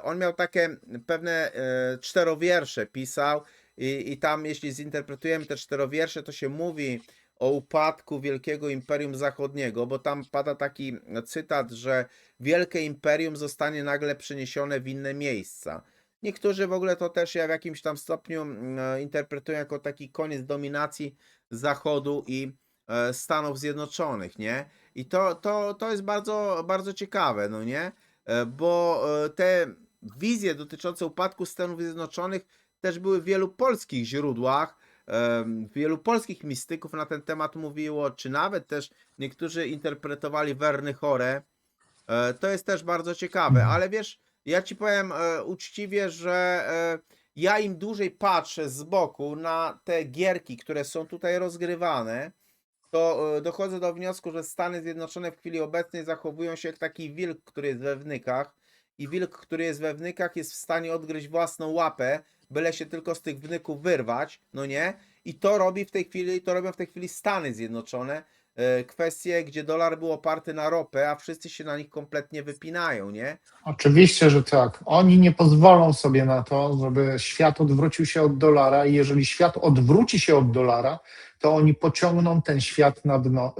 on miał takie pewne czterowiersze, pisał i tam, jeśli zinterpretujemy te czterowiersze, to się mówi o upadku Wielkiego Imperium Zachodniego, bo tam pada taki cytat, że Wielkie Imperium zostanie nagle przeniesione w inne miejsca. Niektórzy w ogóle to też w jakimś tam stopniu interpretują jako taki koniec dominacji Zachodu i Stanów Zjednoczonych, nie? I to jest bardzo, bardzo ciekawe, no nie? Bo te wizje dotyczące upadku Stanów Zjednoczonych też były w wielu polskich źródłach, wielu polskich mistyków na ten temat mówiło, czy nawet też niektórzy interpretowali Werny Chore. To jest też bardzo ciekawe, ale wiesz, ja ci powiem uczciwie, że ja im dłużej patrzę z boku na te gierki, które są tutaj rozgrywane, to dochodzę do wniosku, że Stany Zjednoczone w chwili obecnej zachowują się jak taki wilk, który jest we wnykach i wilk, który jest we wnykach, jest w stanie odgryźć własną łapę, byle się tylko z tych wnyków wyrwać, no nie? I to robi w tej chwili, to robią w tej chwili Stany Zjednoczone. Kwestie, gdzie dolar był oparty na ropę, a wszyscy się na nich kompletnie wypinają, nie? Oczywiście, że tak. Oni nie pozwolą sobie na to, żeby świat odwrócił się od dolara i jeżeli świat odwróci się od dolara, to oni pociągną ten świat na dno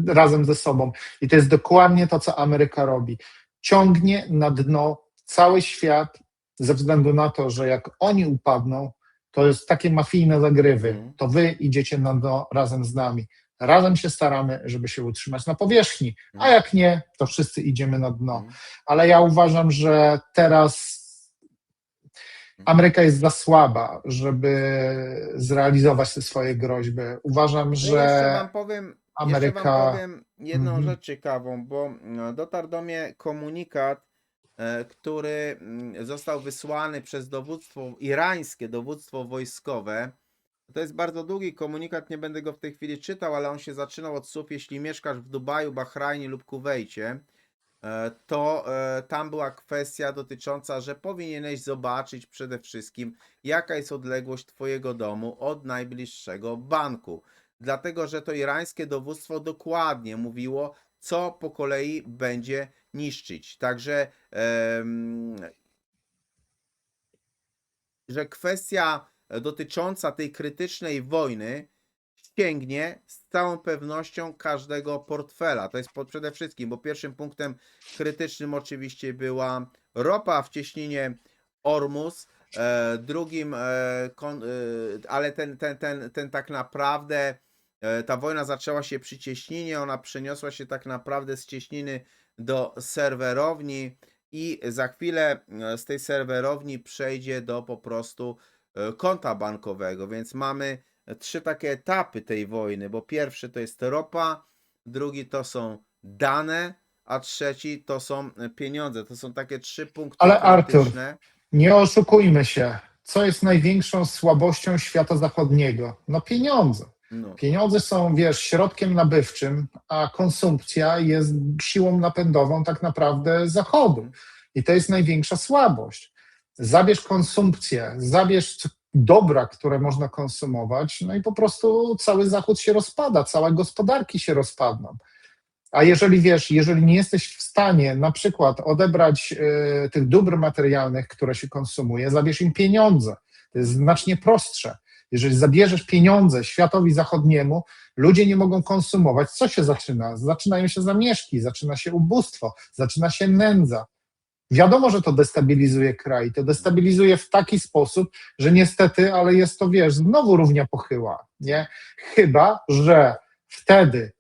razem ze sobą. I to jest dokładnie to, co Ameryka robi. Ciągnie na dno cały świat ze względu na to, że jak oni upadną, to jest takie mafijne zagrywy. To wy idziecie na dno razem z nami. Razem się staramy, żeby się utrzymać na powierzchni, a jak nie, to wszyscy idziemy na dno. Ale ja uważam, że teraz Ameryka jest za słaba, żeby zrealizować te swoje groźby. Uważam, No że jeszcze wam powiem, Ameryka... jedną rzecz ciekawą, bo dotarł do mnie komunikat, który został wysłany przez dowództwo, irańskie dowództwo wojskowe. To jest bardzo długi komunikat, nie będę go w tej chwili czytał, ale on się zaczynał od słów: jeśli mieszkasz w Dubaju, Bahrajnie lub Kuwejcie, to tam była kwestia dotycząca, że powinieneś zobaczyć przede wszystkim, jaka jest odległość twojego domu od najbliższego banku. Dlatego, że to irańskie dowództwo dokładnie mówiło, co po kolei będzie niszczyć. Także, że kwestia dotycząca tej krytycznej wojny sięgnie z całą pewnością każdego portfela. To jest przede wszystkim, bo pierwszym punktem krytycznym oczywiście była ropa w cieśninie Ormus, drugim, ale ten tak naprawdę, ta wojna zaczęła się przy cieśninie, ona przeniosła się tak naprawdę z cieśniny do serwerowni i za chwilę z tej serwerowni przejdzie do po prostu konta bankowego, więc mamy trzy takie etapy tej wojny, bo pierwszy to jest ropa, drugi to są dane, a trzeci to są pieniądze. To są takie trzy punkty Ale krytyczne. Artur, nie oszukujmy się. Co jest największą słabością świata zachodniego? No pieniądze. No. Pieniądze są, wiesz, środkiem nabywczym, a konsumpcja jest siłą napędową tak naprawdę Zachodu. I to jest największa słabość. Zabierz konsumpcję, zabierz dobra, które można konsumować, no i po prostu cały Zachód się rozpada, całe gospodarki się rozpadną. A jeżeli wiesz, jeżeli nie jesteś w stanie na przykład odebrać tych dóbr materialnych, które się konsumuje, zabierz im pieniądze. To jest znacznie prostsze. Jeżeli zabierzesz pieniądze światowi zachodniemu, ludzie nie mogą konsumować. Co się zaczyna? Zaczynają się zamieszki, zaczyna się ubóstwo, zaczyna się nędza. Wiadomo, że to destabilizuje kraj. To destabilizuje w taki sposób, że niestety, ale jest to, wiesz, znowu równia pochyła, nie? Chyba że wtedy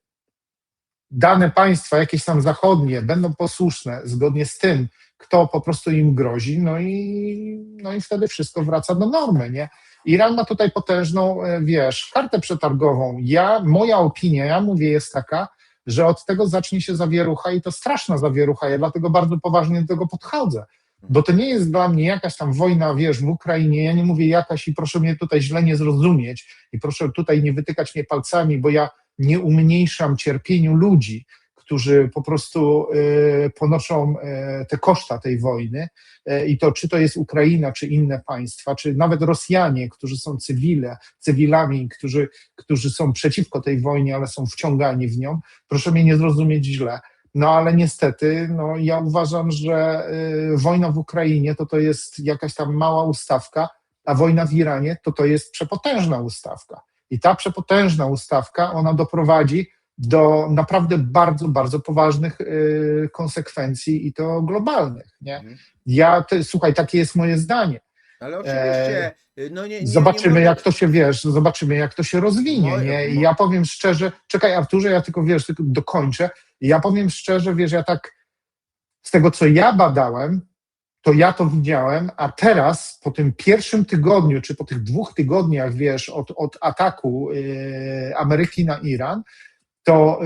dane państwa, jakieś tam zachodnie, będą posłuszne zgodnie z tym, kto po prostu im grozi, no i wtedy wszystko wraca do normy, nie? Iran ma tutaj potężną, wiesz, kartę przetargową. Moja opinia, ja mówię, jest taka, że od tego zacznie się zawierucha i to straszna zawierucha. Ja dlatego bardzo poważnie do tego podchodzę. Bo to nie jest dla mnie jakaś tam wojna, wiesz, w Ukrainie. Ja nie mówię jakaś i proszę mnie tutaj źle nie zrozumieć i proszę tutaj nie wytykać mnie palcami, bo ja nie umniejszam cierpieniu ludzi, którzy po prostu ponoszą te koszta tej wojny i to czy to jest Ukraina, czy inne państwa, czy nawet Rosjanie, którzy są cywilami, którzy są przeciwko tej wojnie, ale są wciągani w nią. Proszę mnie nie zrozumieć źle. No ale niestety, no, ja uważam, że wojna w Ukrainie to jest jakaś tam mała ustawka, a wojna w Iranie to jest przepotężna ustawka. I ta przepotężna ustawka, ona doprowadzi do naprawdę bardzo, bardzo poważnych konsekwencji i to globalnych. Nie? Mhm. Słuchaj, takie jest moje zdanie. Ale oczywiście, no nie Zobaczymy, może... jak to się, wiesz, zobaczymy, jak to się rozwinie, nie? I ja powiem szczerze, czekaj Arturze, ja tylko, wiesz, tylko dokończę. Ja powiem szczerze, wiesz, ja tak z tego, co ja badałem, to ja to widziałem, a teraz po tym pierwszym tygodniu, czy po tych 2 tygodniach, wiesz, od ataku Ameryki na Iran, to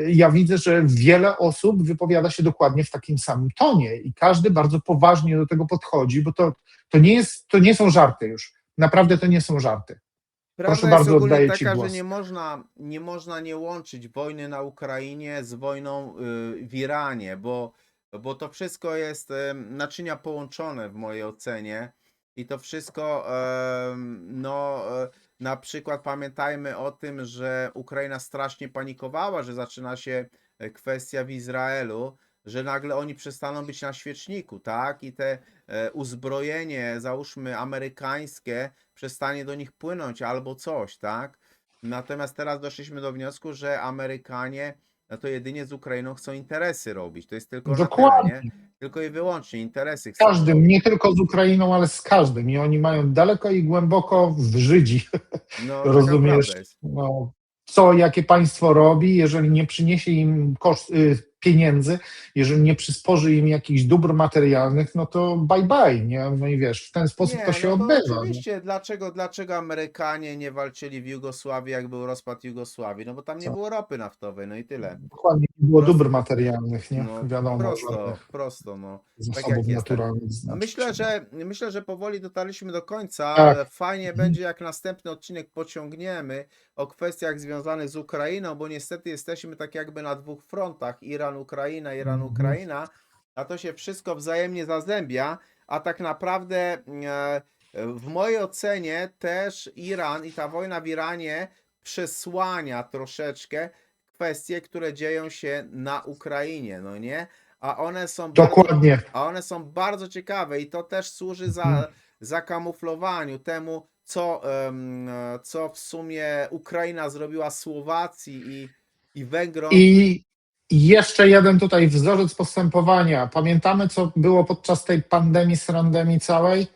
ja widzę, że wiele osób wypowiada się dokładnie w takim samym tonie i każdy bardzo poważnie do tego podchodzi, bo to nie są żarty już. Naprawdę to nie są żarty. Proszę Prawda jest bardzo, ogólnie oddaję Ci taka, że głos. nie można nie łączyć wojny na Ukrainie z wojną w Iranie, bo to wszystko jest naczynia połączone w mojej ocenie i to wszystko, na przykład pamiętajmy o tym, że Ukraina strasznie panikowała, że zaczyna się kwestia w Izraelu, że nagle oni przestaną być na świeczniku, tak? I te uzbrojenie, załóżmy amerykańskie, przestanie do nich płynąć albo coś, tak? Natomiast teraz doszliśmy do wniosku, że Amerykanie to jedynie z Ukrainą chcą interesy robić. To jest tylko na tyle, nie? Dokładnie. Tylko i wyłącznie interesy Z chcą każdym, robić. nie tylko z Ukrainą, ale z każdym. I oni mają daleko i głęboko w Żydzi. No, taka prawda Rozumiesz? jest. No, jakie państwo robi, jeżeli nie przyniesie im pieniędzy, jeżeli nie przysporzy im jakichś dóbr materialnych, no to bye bye, nie? No i wiesz, w ten sposób to Nie, się no to odbywa. Nie? oczywiście, dlaczego Amerykanie nie walczyli w Jugosławii, jak był rozpad Jugosławii? No bo tam nie Co? było ropy naftowej, no i tyle. Dokładnie, nie było dóbr Prosto, materialnych, nie? no Wiadomo, prosto, żadnych prosto, no. Tak zasobów jak jest. naturalnych A znaczy się. myślę, że powoli dotarliśmy do końca. Tak. Fajnie będzie, jak następny odcinek pociągniemy o kwestiach związanych z Ukrainą, bo niestety jesteśmy tak jakby na 2 frontach: Iran-Ukraina, Mhm. Iran-Ukraina, a to się wszystko wzajemnie zazębia, a tak naprawdę w mojej ocenie też Iran i ta wojna w Iranie przesłania troszeczkę kwestie, które dzieją się na Ukrainie, no nie? A one są bardzo Dokładnie. a one są bardzo ciekawe i to też służy Mhm. zakamuflowaniu temu, co w sumie Ukraina zrobiła Słowacji i Węgrom. I jeszcze jeden tutaj wzorzec postępowania. Pamiętamy, co było podczas tej pandemii, srandemii całej?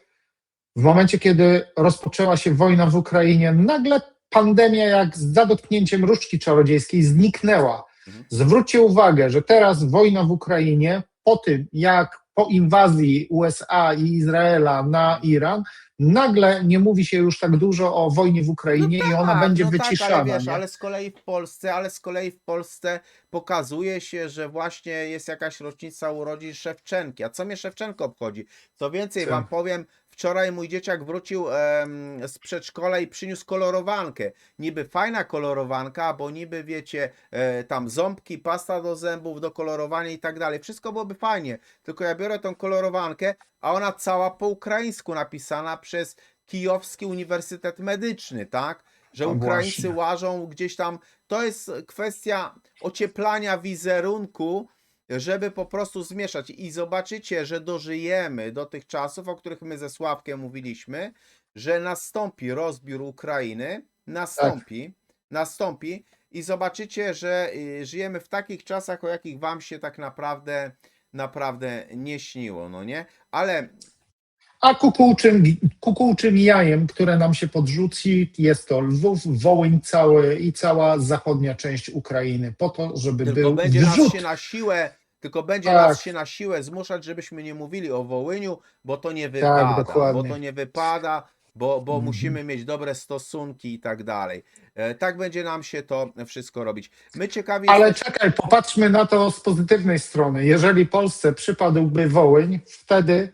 W momencie, kiedy rozpoczęła się wojna w Ukrainie, nagle pandemia, jak za dotknięciem różdżki czarodziejskiej, zniknęła. Mhm. Zwróćcie uwagę, że teraz wojna w Ukrainie, po tym jak po inwazji USA i Izraela na Iran, nagle nie mówi się już tak dużo o wojnie w Ukrainie i ona będzie No tak, ale wyciszana, wiesz, nie? ale z kolei w Polsce pokazuje się, że właśnie jest jakaś rocznica urodzin Szewczenki. A co mnie Szewczenko obchodzi? Co więcej wam powiem, wczoraj mój dzieciak wrócił z przedszkola i przyniósł kolorowankę. Niby fajna kolorowanka, bo niby wiecie, tam ząbki, pasta do zębów, do kolorowania i tak dalej. Wszystko byłoby fajnie, tylko ja biorę tą kolorowankę, a ona cała po ukraińsku napisana przez Kijowski Uniwersytet Medyczny, tak? Że No Ukraińcy właśnie. łażą gdzieś tam. To jest kwestia ocieplania wizerunku, żeby po prostu zmieszać. I zobaczycie, że dożyjemy do tych czasów, o których my ze Sławkiem mówiliśmy, że nastąpi rozbiór Ukrainy, Tak. nastąpi i zobaczycie, że żyjemy w takich czasach, o jakich wam się tak naprawdę naprawdę nie śniło, no nie? Ale A kukułczym jajem, które nam się podrzuci, jest to Lwów, Wołyń cały i cała zachodnia część Ukrainy, po to, żeby tylko był będzie nas się wrzód. na siłę, tylko będzie nas Tak, się na siłę zmuszać, żebyśmy nie mówili o Wołyniu, bo to nie tak, wypada, bo to dokładnie. nie wypada, bo Mhm. musimy mieć dobre stosunki i tak dalej. Tak będzie nam się to wszystko robić. My ciekawi Ale jesteśmy. czekaj, popatrzmy na to z pozytywnej strony. Jeżeli Polsce przypadłby Wołyń, wtedy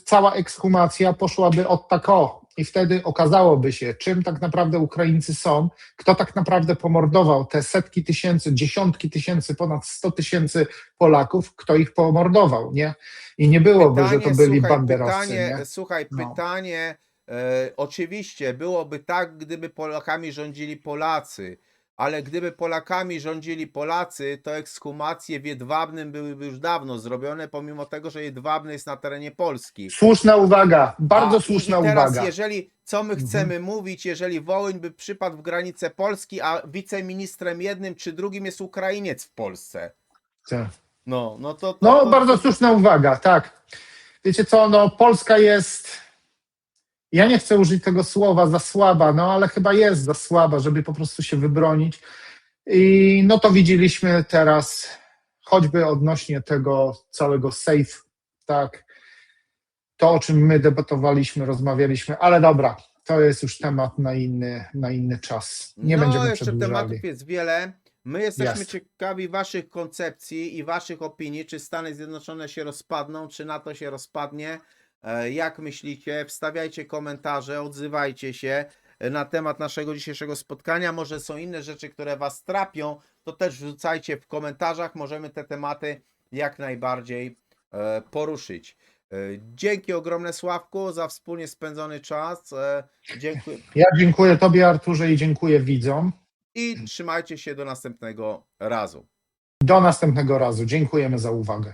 cała ekshumacja poszłaby od tak o. I wtedy okazałoby się, czym tak naprawdę Ukraińcy są, kto tak naprawdę pomordował te setki tysięcy, dziesiątki tysięcy, ponad 100 tysięcy Polaków, kto ich pomordował, nie? I nie byłoby, że to Pytanie, byli słuchaj, banderowcy, nie? No. pytanie, oczywiście byłoby tak, gdyby Polakami rządzili Polacy, ale gdyby Polakami rządzili Polacy, to ekshumacje w Jedwabnym byłyby już dawno zrobione, pomimo tego, że Jedwabny jest na terenie Polski. Słuszna uwaga, A bardzo słuszna i teraz, uwaga. co my Mhm. chcemy mówić, jeżeli Wołyń by przypadł w granicę Polski, a wiceministrem jednym czy drugim jest Ukrainiec w Polsce? Tak. No to, No, bardzo słuszna uwaga, tak. Wiecie co, no Polska jest, ja nie chcę użyć tego słowa za słaba, no ale chyba jest za słaba, żeby po prostu się wybronić. I no to widzieliśmy teraz, choćby odnośnie tego całego safe, tak, to o czym my debatowaliśmy, rozmawialiśmy, ale dobra, to jest już temat na inny czas. Nie No, będziemy jeszcze tematów przedłużali. jest wiele. My jesteśmy Jest. ciekawi Waszych koncepcji i Waszych opinii, czy Stany Zjednoczone się rozpadną, czy NATO się rozpadnie. Jak myślicie? Wstawiajcie komentarze, odzywajcie się na temat naszego dzisiejszego spotkania. Może są inne rzeczy, które Was trapią, to też wrzucajcie w komentarzach. Możemy te tematy jak najbardziej poruszyć. Dzięki ogromne, Sławku, za wspólnie spędzony czas. Dziękuję. Ja dziękuję Tobie, Arturze, i dziękuję widzom. I trzymajcie się do następnego razu. Do następnego razu. Dziękujemy za uwagę.